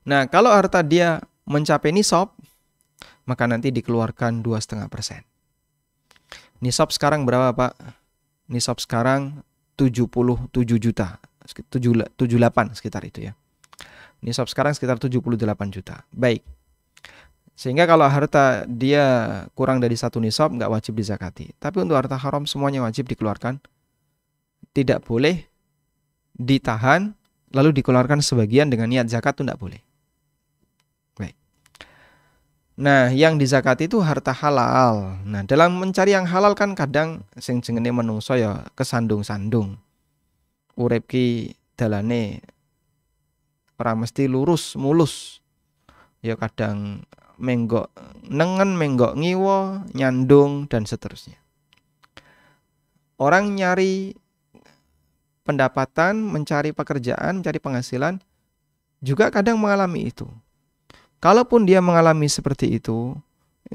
Nah, kalau harta dia mencapai nisab, maka nanti dikeluarkan 2,5%. Nisab sekarang berapa Pak? Nisab sekarang 77 juta, 78 sekitar itu ya. Nisab sekarang sekitar 78 juta. Baik. Sehingga kalau harta dia kurang dari 1 nisab nggak wajib dizakati. Tapi untuk harta haram semuanya wajib dikeluarkan. Tidak boleh ditahan lalu dikeluarkan sebagian dengan niat zakat itu tidak boleh. Baik. Nah, yang dizakati itu harta halal. Nah, dalam mencari yang halal kan kadang sing jenenge menungso ya kesandung-sandung. Urip ki dalane ora mesti lurus mulus. Ya kadang menggok nengen, menggok ngiwo, nyandung dan seterusnya. Orang nyari pendapatan, mencari pekerjaan, mencari penghasilan juga kadang mengalami itu. Kalaupun dia mengalami seperti itu,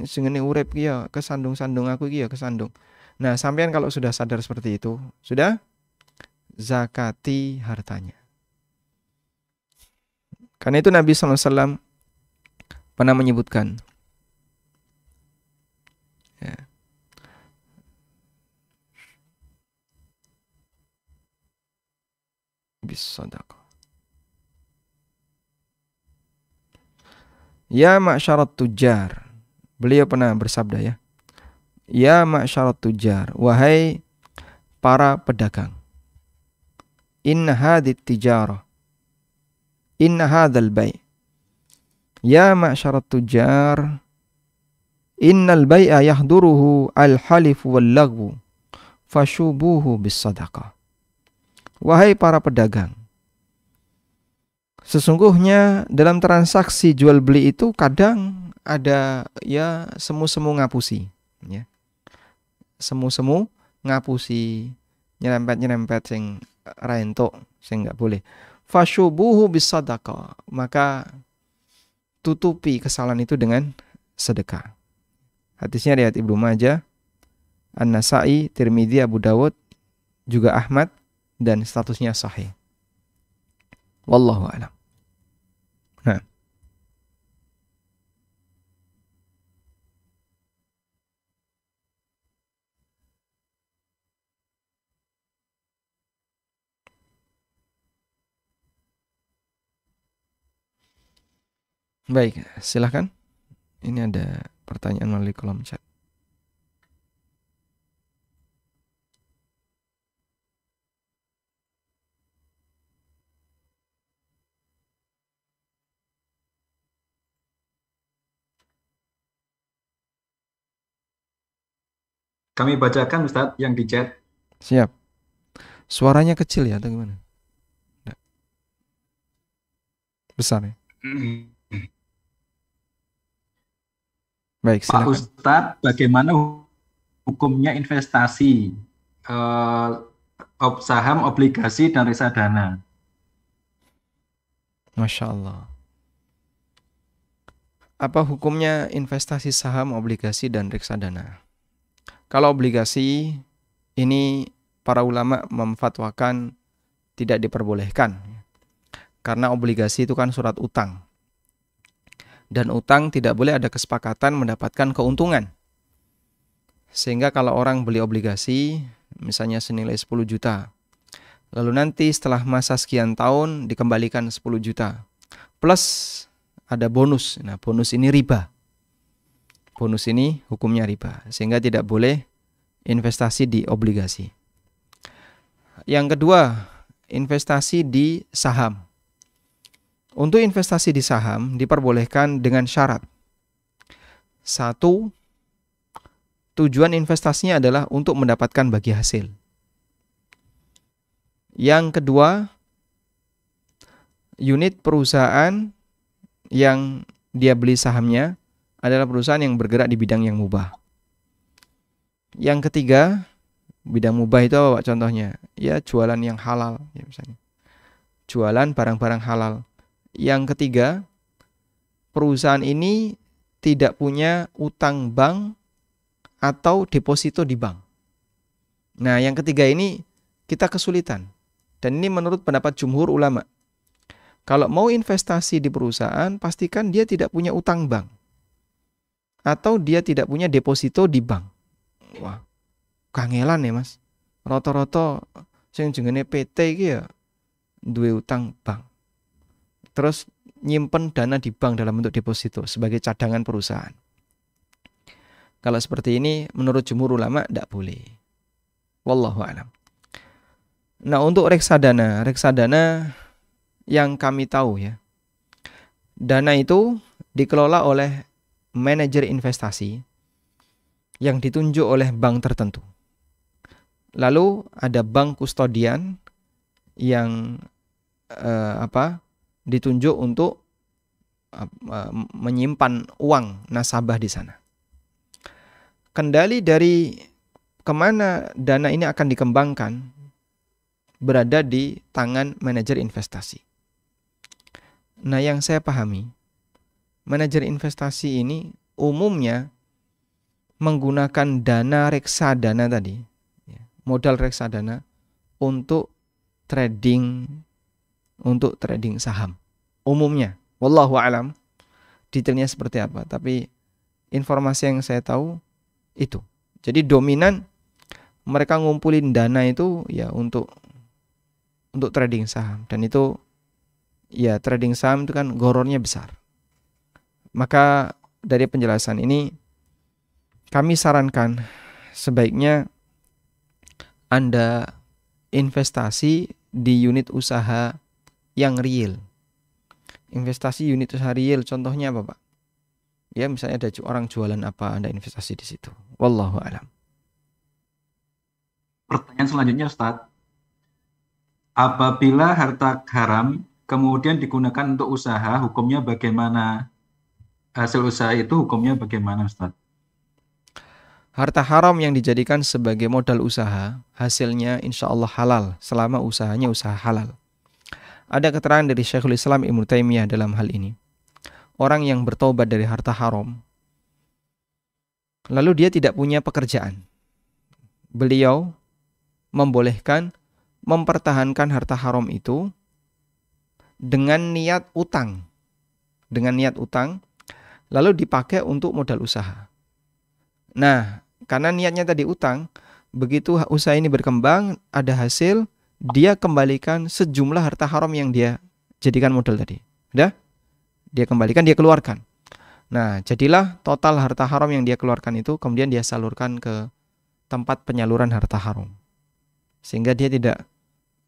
singene urip ki ya kesandung-sandung, aku ki ya kesandung. Nah, sampean kalau sudah sadar seperti itu, sudah zakati hartanya. Karena itu Nabi SAW pernah menyebutkan ya, bisadaqah. Ya ma'syarat tujar. Beliau pernah bersabda ya. Ya ma'syarat tujar, wahai para pedagang. Inna hadit tijarah. Inna hadzal bai'. Ya ma'syarat tujar, innal bai'a yahduruhu al-halif wal-lagwu fashubuhu bis-sadaqah. Wahai para pedagang, sesungguhnya dalam transaksi jual beli itu kadang ada ya semu-semu ngapusi ya. semu-semu ngapusi, nyerempet-nyerempet sing ra entuk, sing enggak boleh. Fasyubuhu bisadaqah, maka tutupi kesalahan itu dengan sedekah. Hadisnya riwayat Ibnu Majah, An-Nasa'i, Tirmidzi, Abu Dawud, juga Ahmad, dan statusnya sahih. Wallahu a'lam. Nah, baik, silahkan. Ini ada pertanyaan melalui kolom chat. Kami bacakan Ustadz yang di chat. Siap. Suaranya kecil ya atau gimana? Nggak. Besar ya? Baik, Pak silakan. Ustadz, bagaimana hukumnya investasi saham, obligasi, dan reksadana? Masya Allah. Apa hukumnya investasi saham, obligasi, dan reksadana? Kalau obligasi, ini para ulama memfatwakan tidak diperbolehkan. Karena obligasi itu kan surat utang. Dan utang tidak boleh ada kesepakatan mendapatkan keuntungan. Sehingga kalau orang beli obligasi, misalnya senilai 10 juta, lalu nanti setelah masa sekian tahun dikembalikan 10 juta, plus ada bonus. Nah, bonus ini riba. Bonus ini hukumnya riba, sehingga tidak boleh investasi di obligasi. Yang kedua, investasi di saham. Untuk investasi di saham diperbolehkan dengan syarat. Satu, tujuan investasinya adalah untuk mendapatkan bagi hasil. Yang kedua, unit perusahaan yang dia beli sahamnya adalah perusahaan yang bergerak di bidang yang mubah. Yang ketiga, bidang mubah itu apa Pak contohnya? Ya jualan yang halal, ya misalnya. Jualan barang-barang halal. Yang ketiga, perusahaan ini tidak punya utang bank atau deposito di bank. Nah, yang ketiga ini kita kesulitan. Dan ini menurut pendapat jumhur ulama. Kalau mau investasi di perusahaan, pastikan dia tidak punya utang bank. Atau dia tidak punya deposito di bank. Wah, kangelan ya Mas. Rata-rata sing jenenge PT iki ya duwe utang bank. Terus nyimpen dana di bank dalam bentuk deposito sebagai cadangan perusahaan. Kalau seperti ini menurut jumhur ulama tidak boleh. Wallahu a'lam. Nah, untuk reksadana yang kami tahu ya, dana itu dikelola oleh manajer investasi yang ditunjuk oleh bank tertentu. Lalu ada bank kustodian yang ditunjuk untuk menyimpan uang nasabah di sana. Kendali dari kemana dana ini akan dikembangkan berada di tangan manajer investasi. Nah, yang saya pahami, manajer investasi ini umumnya menggunakan dana reksadana tadi, modal reksadana untuk trading saham. Umumnya, wallahu alam, detailnya seperti apa. Tapi informasi yang saya tahu itu. Jadi dominan mereka ngumpulin dana itu ya untuk trading saham, dan itu ya trading saham itu kan gorornya besar. Maka dari penjelasan ini kami sarankan sebaiknya Anda investasi di unit usaha yang real. Investasi unit usaha real contohnya apa, Pak? Ya misalnya ada orang jualan apa, Anda investasi di situ. Wallahu a'lam. Pertanyaan selanjutnya Ustadz, apabila harta haram kemudian digunakan untuk usaha, hukumnya bagaimana? Hasil usaha itu hukumnya bagaimana Ustadz? Harta haram yang dijadikan sebagai modal usaha, hasilnya insya Allah halal selama usahanya usaha halal. Ada keterangan dari Syekhul Islam Ibnu Taimiyah dalam hal ini. Orang yang bertobat dari harta haram, lalu dia tidak punya pekerjaan. Beliau membolehkan mempertahankan harta haram itu dengan niat utang. Dengan niat utang, lalu dipakai untuk modal usaha. Nah, karena niatnya tadi utang, begitu usaha ini berkembang, ada hasil, dia kembalikan sejumlah harta haram yang dia jadikan modal tadi. Udah? Dia kembalikan, dia keluarkan. Nah, jadilah total harta haram yang dia keluarkan itu kemudian dia salurkan ke tempat penyaluran harta haram. Sehingga dia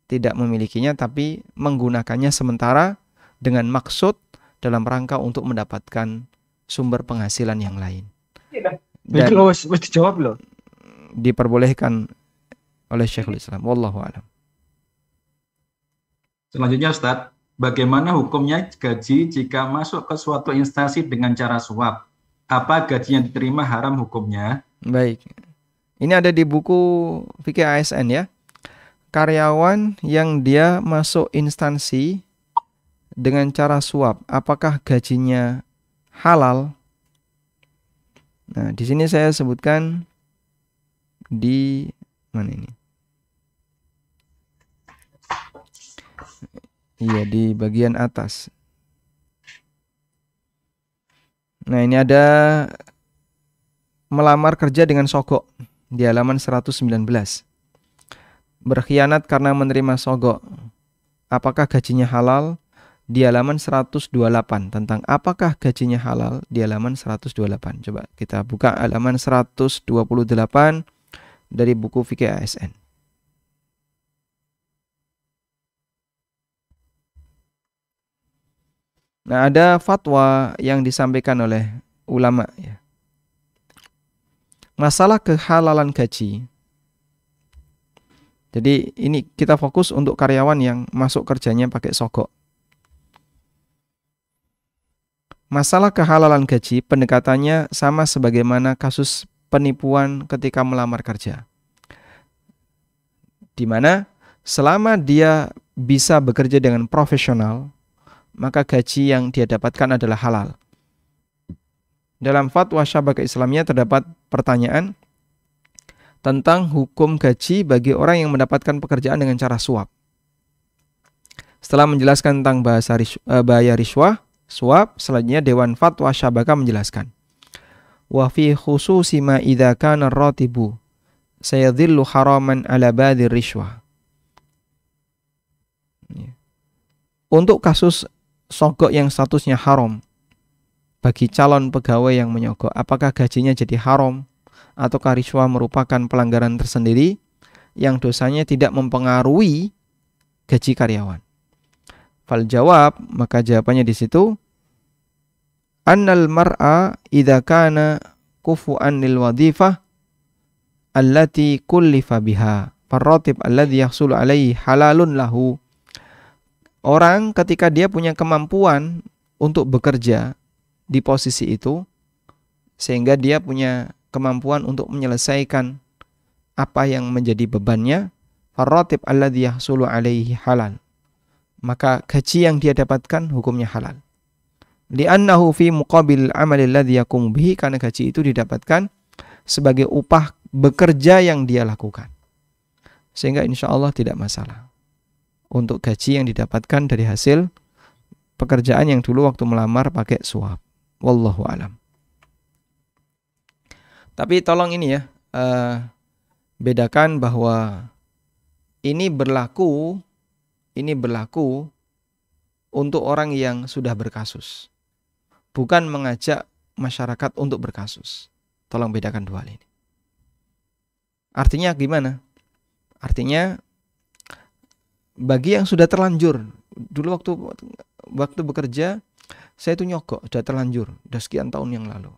tidak memilikinya tapi menggunakannya sementara dengan maksud dalam rangka untuk mendapatkan sumber penghasilan yang lain. Dan wis dijawab loh. diperbolehkan oleh Syekhul Islam. Wallahu a'lam. Selanjutnya Ustadz, bagaimana hukumnya gaji jika masuk ke suatu instansi dengan cara suap? Apa gaji yang diterima haram hukumnya? Baik. Ini ada di buku fikih ASN ya. Karyawan yang dia masuk instansi dengan cara suap, apakah gajinya halal? Nah, di sini saya sebutkan di mana ini? Iya, di bagian atas. Nah, ini ada melamar kerja dengan sogok di halaman 119. Berkhianat karena menerima sogok. Apakah gajinya halal? Di halaman 128 tentang apakah gajinya halal di halaman 128. Coba kita buka halaman 128 dari buku fikih ASN. Nah, ada fatwa yang disampaikan oleh ulama ya. Masalah kehalalan gaji. Jadi ini kita fokus untuk karyawan yang masuk kerjanya pakai sogok. Masalah kehalalan gaji pendekatannya sama sebagaimana kasus penipuan ketika melamar kerja. Di mana selama dia bisa bekerja dengan profesional, maka gaji yang dia dapatkan adalah halal. Dalam fatwa Syabakah Islamiyah terdapat pertanyaan tentang hukum gaji bagi orang yang mendapatkan pekerjaan dengan cara suap. Setelah menjelaskan tentang bahaya riswah, suap, selanjutnya Dewan Fatwa Syabakah menjelaskan. Wa fi khususi ma idza kana ar-ratibu sayadhillu haraman ala badir riswah. Untuk kasus sogok yang statusnya haram bagi calon pegawai yang menyogok, apakah gajinya jadi haram ataukah riswah merupakan pelanggaran tersendiri yang dosanya tidak mempengaruhi gaji karyawan? Fal jawab, maka jawabannya di situ annal mar'a idza kana kufu'an lil wadhifah allati kullifa biha farratib alladhi yahsulu alaihi halalun lahu. Orang ketika dia punya kemampuan untuk bekerja di posisi itu sehingga dia punya kemampuan untuk menyelesaikan apa yang menjadi bebannya, farratib alladhi yahsulu alaihi halal, maka gaji yang dia dapatkan hukumnya halal. Li'annahu fi muqabil amal alladhi yaqumu bihi, karena gaji itu didapatkan sebagai upah bekerja yang dia lakukan. Sehingga insya Allah tidak masalah untuk gaji yang didapatkan dari hasil pekerjaan yang dulu waktu melamar pakai suap. Wallahu alam. Tapi tolong ini ya, bedakan bahwa ini berlaku untuk orang yang sudah berkasus, bukan mengajak masyarakat untuk berkasus. Tolong bedakan dua hal ini. Artinya gimana? Artinya bagi yang sudah terlanjur, dulu waktu bekerja saya itu nyogok, sudah terlanjur, sudah sekian tahun yang lalu.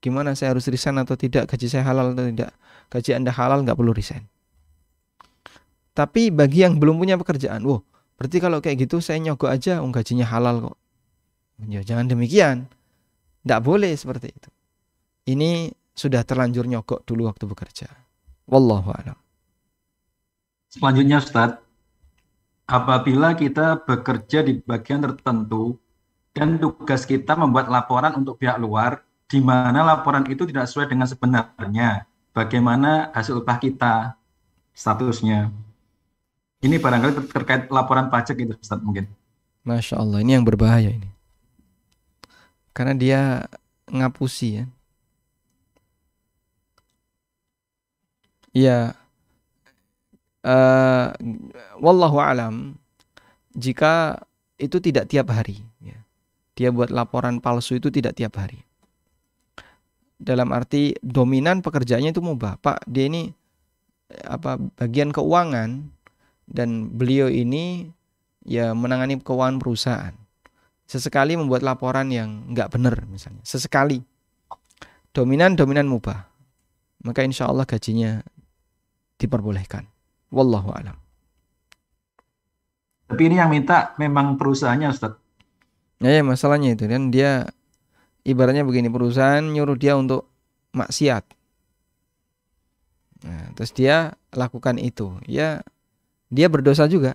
Gimana saya harus resign atau tidak? Gaji saya halal atau tidak? Gaji Anda halal, nggak perlu resign. Tapi bagi yang belum punya pekerjaan, berarti kalau kayak gitu saya nyogok aja, gajinya halal kok. Ya, jangan demikian. Nggak boleh seperti itu. Ini sudah terlanjur nyogok dulu waktu bekerja. Wallahu a'lam. Selanjutnya Ustadz, apabila kita bekerja di bagian tertentu dan tugas kita membuat laporan untuk pihak luar, di mana laporan itu tidak sesuai dengan sebenarnya, bagaimana hasil upah kita, statusnya. Ini barangkali terkait laporan pajak itu Ustadz mungkin. Masya Allah, ini yang berbahaya ini. Karena dia ngapusi ya. Ya, wallahu alam, jika itu tidak tiap hari ya. Dia buat laporan palsu itu tidak tiap hari. Dalam arti dominan pekerjaannya itu mubah. Pak, dia ini bagian keuangan dan beliau ini ya menangani keuangan perusahaan. Sesekali membuat laporan yang nggak benar misalnya. Sesekali. Dominan mubah. Maka insya Allah gajinya diperbolehkan. Wallahu a'lam. Tapi ini yang minta memang perusahaannya Ustadz. Ya, masalahnya itu kan dia ibaratnya begini, perusahaan nyuruh dia untuk maksiat. Nah, terus dia lakukan itu. Ya, dia berdosa juga.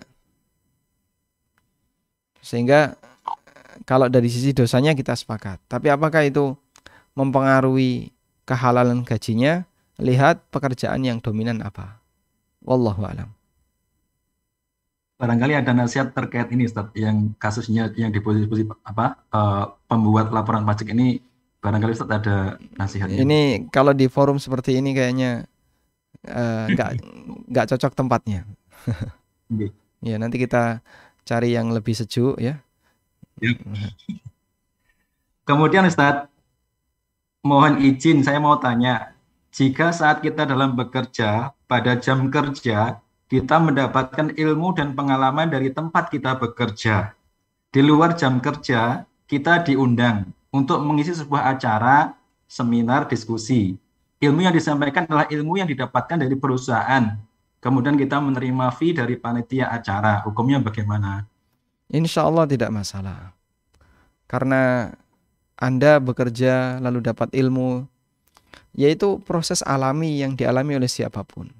Sehingga kalau dari sisi dosanya kita sepakat. Tapi apakah itu mempengaruhi kehalalan gajinya? Lihat pekerjaan yang dominan apa. Wallahu a'lam. Barangkali ada nasihat terkait ini Ustadz, yang kasusnya yang di posisi pembuat laporan pajak ini, barangkali Ustadz ada nasihatnya. Ini kalau di forum seperti ini kayaknya nggak cocok tempatnya. Ya, nanti kita cari yang lebih sejuk ya. Kemudian Ustadz, mohon izin saya mau tanya, jika saat kita dalam bekerja pada jam kerja kita mendapatkan ilmu dan pengalaman dari tempat kita bekerja, di luar jam kerja kita diundang untuk mengisi sebuah acara, seminar, diskusi. Ilmu yang disampaikan adalah ilmu yang didapatkan dari perusahaan. Kemudian kita menerima fee dari panitia acara. Hukumnya bagaimana? Insya Allah tidak masalah. Karena Anda bekerja lalu dapat ilmu, yaitu proses alami yang dialami oleh siapapun.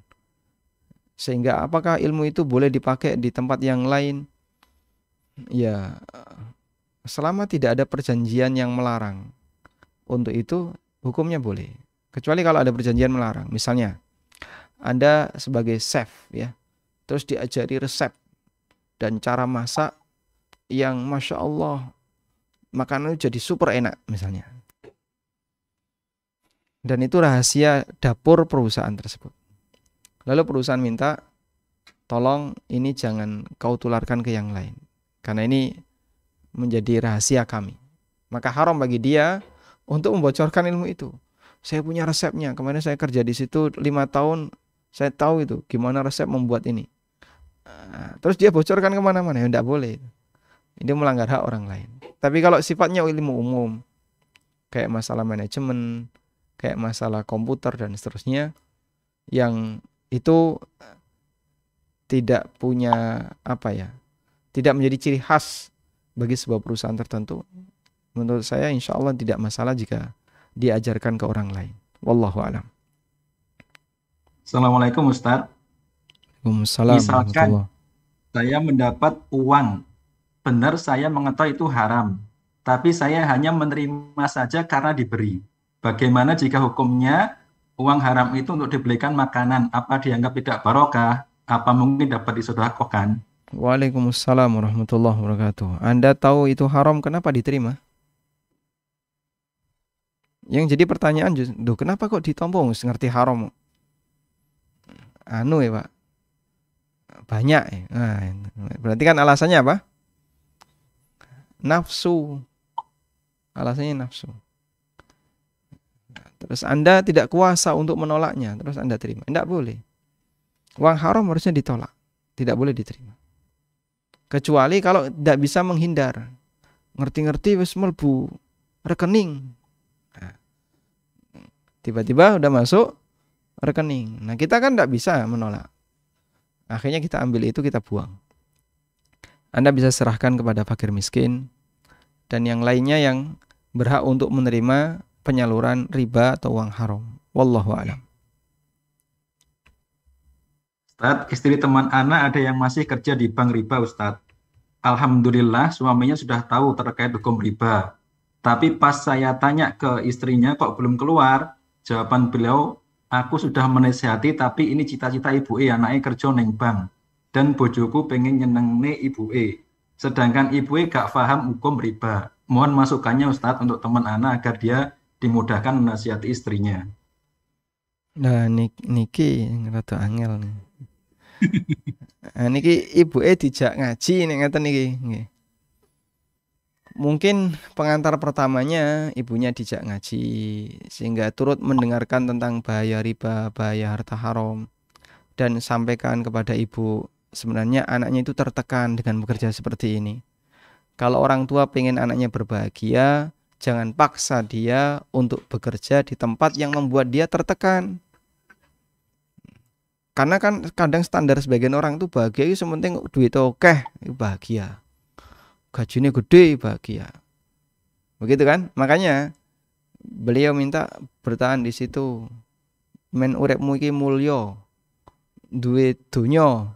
Sehingga apakah ilmu itu boleh dipakai di tempat yang lain? Ya, selama tidak ada perjanjian yang melarang untuk itu, hukumnya boleh. Kecuali kalau ada perjanjian melarang. Misalnya, Anda sebagai chef ya, terus diajari resep dan cara masak yang Masya Allah, makanan itu jadi super enak misalnya. Dan itu rahasia dapur perusahaan tersebut. Lalu perusahaan minta, tolong ini jangan kau tularkan ke yang lain. Karena ini menjadi rahasia kami. Maka haram bagi dia untuk membocorkan ilmu itu. Saya punya resepnya. Kemarin saya kerja di situ 5 tahun. Saya tahu itu gimana resep membuat ini. Terus dia bocorkan kemana-mana. Ya tidak boleh. Ini melanggar hak orang lain. Tapi kalau sifatnya ilmu umum, kayak masalah manajemen, kayak masalah komputer dan seterusnya, yang itu tidak punya tidak menjadi ciri khas bagi sebuah perusahaan tertentu, menurut saya insya Allah tidak masalah jika diajarkan ke orang lain. Wallahu a'lam. Assalamualaikum Ustadz. Waalaikumsalam. Misalkan saya mendapat uang, benar saya mengetahui itu haram, tapi saya hanya menerima saja karena diberi. Bagaimana jika hukumnya uang haram itu untuk dibelikan makanan? Apa dianggap tidak barokah? Apa mungkin dapat disedekahkan? Waalaikumsalam warahmatullahi wabarakatuh. Anda tahu itu haram, kenapa diterima? Yang jadi pertanyaan, kenapa kok ditompong? Ngerti haram? Ya Pak, banyak ya. Nah, berarti kan alasannya apa? Nafsu. Alasannya nafsu. Terus Anda tidak kuasa untuk menolaknya, terus Anda terima. Tidak boleh. Uang haram harusnya ditolak, tidak boleh diterima. Kecuali kalau tidak bisa menghindar. Ngerti-ngerti wis mlebu rekening. Nah, tiba-tiba udah masuk rekening. Nah, kita kan tidak bisa menolak. Akhirnya kita ambil itu, kita buang. Anda bisa serahkan kepada fakir miskin dan yang lainnya yang berhak untuk menerima penyaluran riba atau uang haram. Wallahu a'lam. Ustadz, istri teman anak ada yang masih kerja di bank riba, Ustadz. Alhamdulillah suaminya sudah tahu terkait hukum riba. Tapi pas saya tanya ke istrinya kok belum keluar, jawaban beliau, aku sudah menasihati tapi ini cita-cita ibu anaknya kerja neng bank. Dan bojoku pengen nyenengne ibu sedangkan ibu gak paham hukum riba. Mohon masukannya Ustadz untuk teman anak agar dia dimudahkan menasihati istrinya. Nah, niki rada angel nih. Niki ibuke dijak ngaji nek ngeten niki nggih. Mungkin pengantar pertamanya ibunya dijak ngaji sehingga turut mendengarkan tentang bahaya riba, bahaya harta haram dan sampaikan kepada ibu sebenarnya anaknya itu tertekan dengan bekerja seperti ini. Kalau orang tua pengen anaknya berbahagia, jangan paksa dia untuk bekerja di tempat yang membuat dia tertekan. Karena kan kadang standar sebagian orang itu bahagia itu sementing duit oke, bahagia. Gajinya gede, bahagia. Begitu kan? Makanya beliau minta bertahan di situ. Men uripmu iki mulya. Duit donya.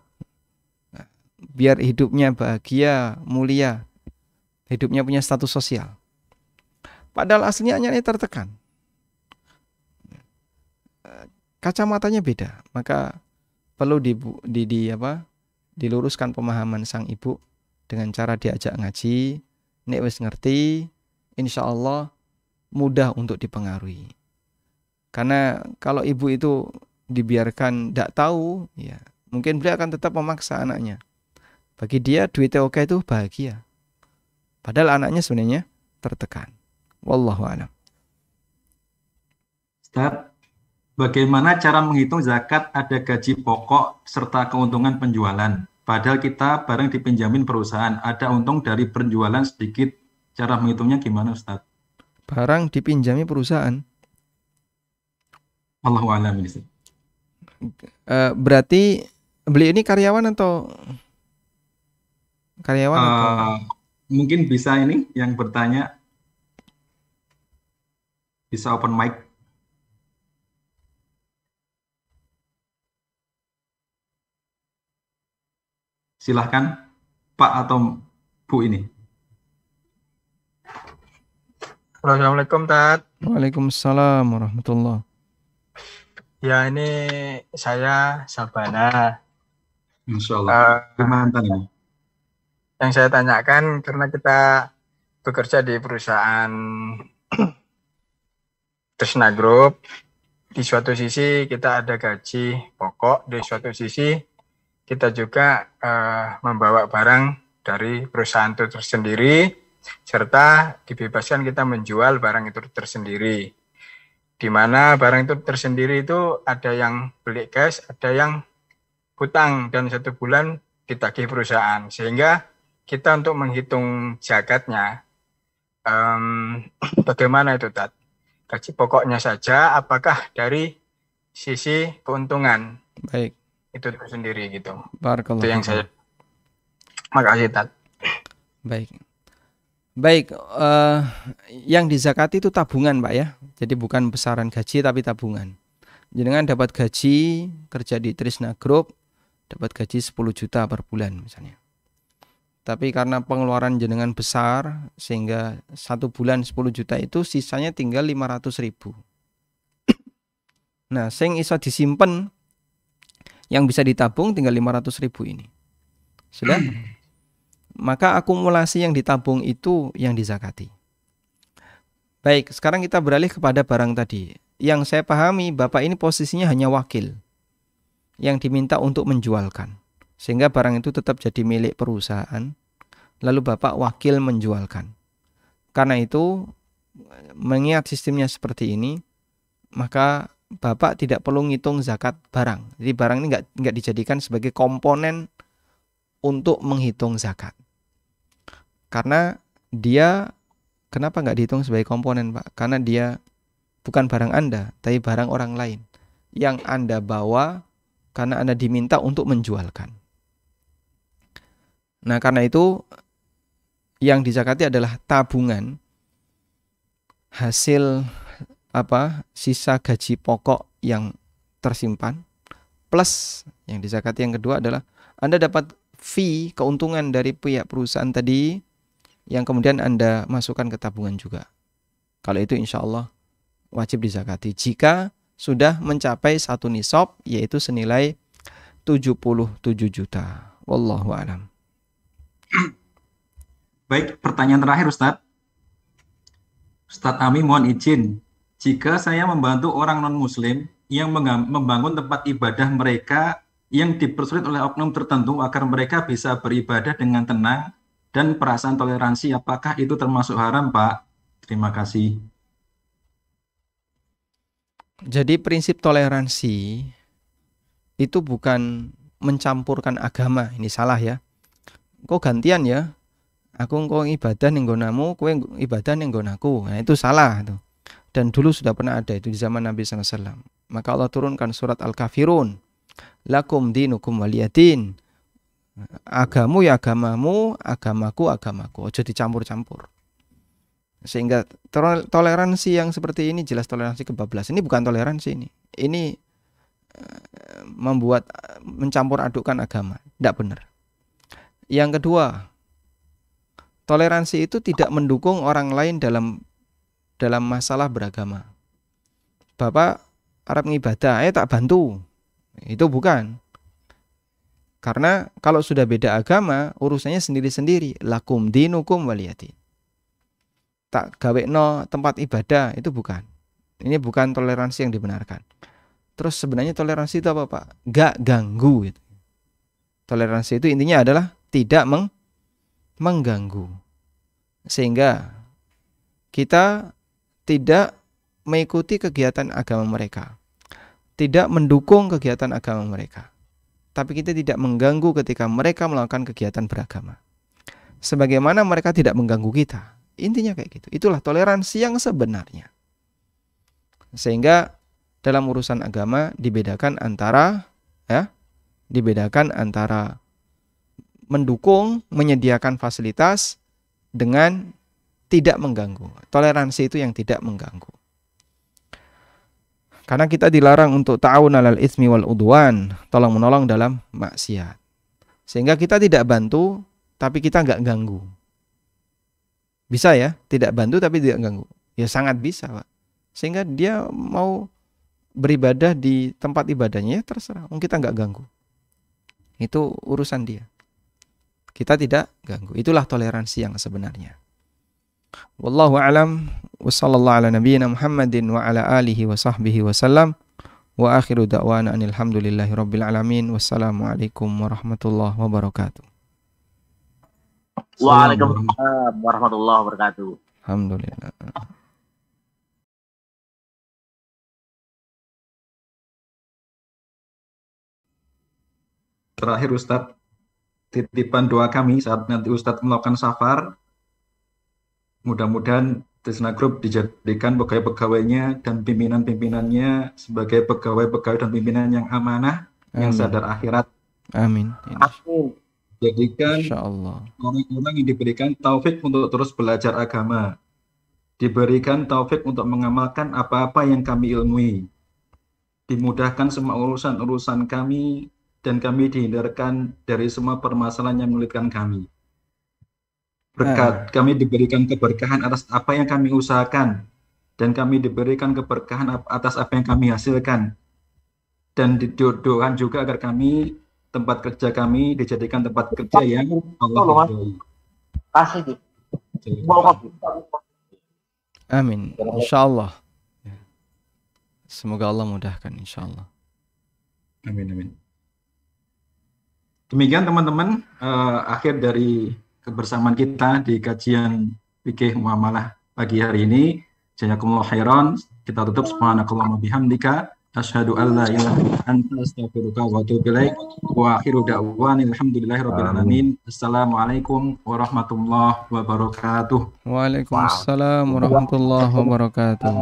Biar hidupnya bahagia, mulia. Hidupnya punya status sosial. Padahal aslinya anaknya tertekan. Kacamatanya beda. Maka perlu diluruskan pemahaman sang ibu dengan cara diajak ngaji. Nek wis ngerti, insya Allah mudah untuk dipengaruhi. Karena kalau ibu itu dibiarkan tidak tahu, ya mungkin beliau akan tetap memaksa anaknya. Bagi dia duitnya oke itu bahagia. Padahal anaknya sebenarnya tertekan. Wallahu a'lam. Ustadz, bagaimana cara menghitung zakat ada gaji pokok serta keuntungan penjualan? Padahal kita barang dipinjamin perusahaan, ada untung dari penjualan sedikit. Cara menghitungnya gimana, Ustadz? Barang dipinjami perusahaan. Allahu a'lam ini. Berarti beli ini karyawan atau atau mungkin bisa ini yang bertanya bisa open mic. Silahkan Pak atau Bu ini. Assalamualaikum, Tat. Waalaikumsalam warahmatullahi. Ya, ini saya Sabana. Insya Allah. Mantan ini. Yang saya tanyakan karena kita bekerja di perusahaan Tresna Group. Di suatu sisi kita ada gaji pokok, di suatu sisi kita juga membawa barang dari perusahaan itu tersendiri, serta dibebaskan kita menjual barang itu tersendiri. Di mana barang itu tersendiri itu ada yang beli cash, ada yang hutang, dan 1 bulan ditagih perusahaan. Sehingga kita untuk menghitung zakatnya, bagaimana itu, Tat? Gaji pokoknya saja, apakah dari sisi keuntungan? Baik. Itu tersendiri gitu. Barakallahu. Itu yang saya. Makasih, Tat. Baik, yang dizakati itu tabungan, Pak ya. Jadi bukan besaran gaji tapi tabungan. Jenengan dapat gaji kerja di Tresna Group, dapat gaji 10 juta per bulan misalnya. Tapi karena pengeluaran jenengan besar sehingga 1 bulan 10 juta itu sisanya tinggal 500.000. Nah, sing iso disimpen yang bisa ditabung tinggal 500.000 ini. Sudah? Maka akumulasi yang ditabung itu yang dizakati. Baik, sekarang kita beralih kepada barang tadi. Yang saya pahami, Bapak ini posisinya hanya wakil yang diminta untuk menjualkan. Sehingga barang itu tetap jadi milik perusahaan, lalu Bapak wakil menjualkan. Karena itu, mengingat sistemnya seperti ini, maka Bapak tidak perlu ngitung zakat barang. Jadi barang ini nggak dijadikan sebagai komponen untuk menghitung zakat. Karena dia, kenapa nggak dihitung sebagai komponen, Pak? Karena dia bukan barang Anda, tapi barang orang lain yang Anda bawa karena Anda diminta untuk menjualkan. Nah, karena itu yang dizakati adalah tabungan hasil sisa gaji pokok yang tersimpan plus yang dizakati. Yang kedua adalah Anda dapat fee, keuntungan dari pihak perusahaan tadi yang kemudian Anda masukkan ke tabungan juga. Kalau itu insya Allah wajib dizakati jika sudah mencapai satu nisab, yaitu senilai 77 juta. Wallahu a'lam. Baik, pertanyaan terakhir Ustadz. Ustadz Ami mohon izin, jika saya membantu orang non-muslim yang membangun tempat ibadah mereka yang dipersulit oleh oknum tertentu agar mereka bisa beribadah dengan tenang dan perasaan toleransi, apakah itu termasuk haram, Pak? Terima kasih. Jadi prinsip toleransi itu bukan mencampurkan agama. Ini salah ya. Kok gantian ya? Aku engko ibadah ning nggonamu, kowe ibadah ning nggonaku. Nah, itu salah itu. Dan dulu sudah pernah ada itu di zaman Nabi SAW. Maka Allah turunkan surat Al-Kafirun. Lakum dinukum waliyadin. Agamu ya agamamu, agamaku agamaku. Ojo dicampur-campur. Sehingga toleransi yang seperti ini jelas toleransi kebablasan. Ini bukan toleransi ini. Ini membuat mencampur adukkan agama. Tidak benar. Yang kedua, toleransi itu tidak mendukung orang lain dalam masalah beragama. Bapak Arab ngibadah, ayo tak bantu. Itu bukan. Karena kalau sudah beda agama, urusannya sendiri-sendiri. Lakum dinukum waliyadin. Tak gawekno tempat ibadah, itu bukan. Ini bukan toleransi yang dibenarkan. Terus sebenarnya toleransi itu apa, Pak? Gak ganggu. Gitu. Toleransi itu intinya adalah tidak mengganggu. Sehingga kita tidak mengikuti kegiatan agama mereka. Tidak mendukung kegiatan agama mereka. Tapi kita tidak mengganggu ketika mereka melakukan kegiatan beragama. Sebagaimana mereka tidak mengganggu kita. Intinya kayak gitu. Itulah toleransi yang sebenarnya. Sehingga dalam urusan agama dibedakan antara mendukung, menyediakan fasilitas dengan tidak mengganggu. Toleransi itu yang tidak mengganggu. Karena kita dilarang untuk ta'awun 'alal itsmi wal udwan, tolong menolong dalam maksiat. Sehingga kita tidak bantu tapi kita enggak ganggu. Bisa ya, tidak bantu tapi tidak ganggu. Ya sangat bisa, Pak. Sehingga dia mau beribadah di tempat ibadahnya ya terserah, kita enggak ganggu. Itu urusan dia. Kita tidak ganggu. Itulah toleransi yang sebenarnya. Wallahu a'lam wa sallallahu ala nabiyyina Muhammadin wa ala alihi wa sahbihi wa sallam wa akhiru da'wana alhamdulillahi rabbil alamin. Wassalamualaikum warahmatullahi wabarakatuh. Waalaikumsalam warahmatullahi wabarakatuh. Alhamdulillah. Terakhir Ustadz, titipan doa kami saat nanti Ustadz melakukan safar, mudah-mudahan Trisna Group dijadikan pegawai-pegawainya dan pimpinan-pimpinannya sebagai pegawai-pegawai dan pimpinan yang amanah, yang sadar akhirat. Amin. Amin. Jadikan Insyaallah orang-orang yang diberikan taufik untuk terus belajar agama, diberikan taufik untuk mengamalkan apa-apa yang kami ilmui, dimudahkan semua urusan-urusan kami, dan kami dihindarkan dari semua permasalahan yang menyulitkan kami. Berkat kami diberikan keberkahan atas apa yang kami usahakan, dan kami diberikan keberkahan atas apa yang kami hasilkan, dan didoakan juga agar kami, tempat kerja kami dijadikan tempat kerja yang Allah ridhoi. Kasih. Amin. Insyaallah. Semoga Allah mudahkan insyaallah. Amin amin. Demikian teman-teman, akhir dari kebersamaan kita di kajian fikih muamalah pagi hari ini. Jazakumullah khairan. Kita tutup subhanakallahumma bihamdika asyhadu an la ilaha illa anta astaghfiruka wa atubu ilaik. Wa akhiru da'wana alhamdulillahirabbil alamin. Assalamualaikum warahmatullahi wabarakatuh. Waalaikumsalam warahmatullahi wabarakatuh.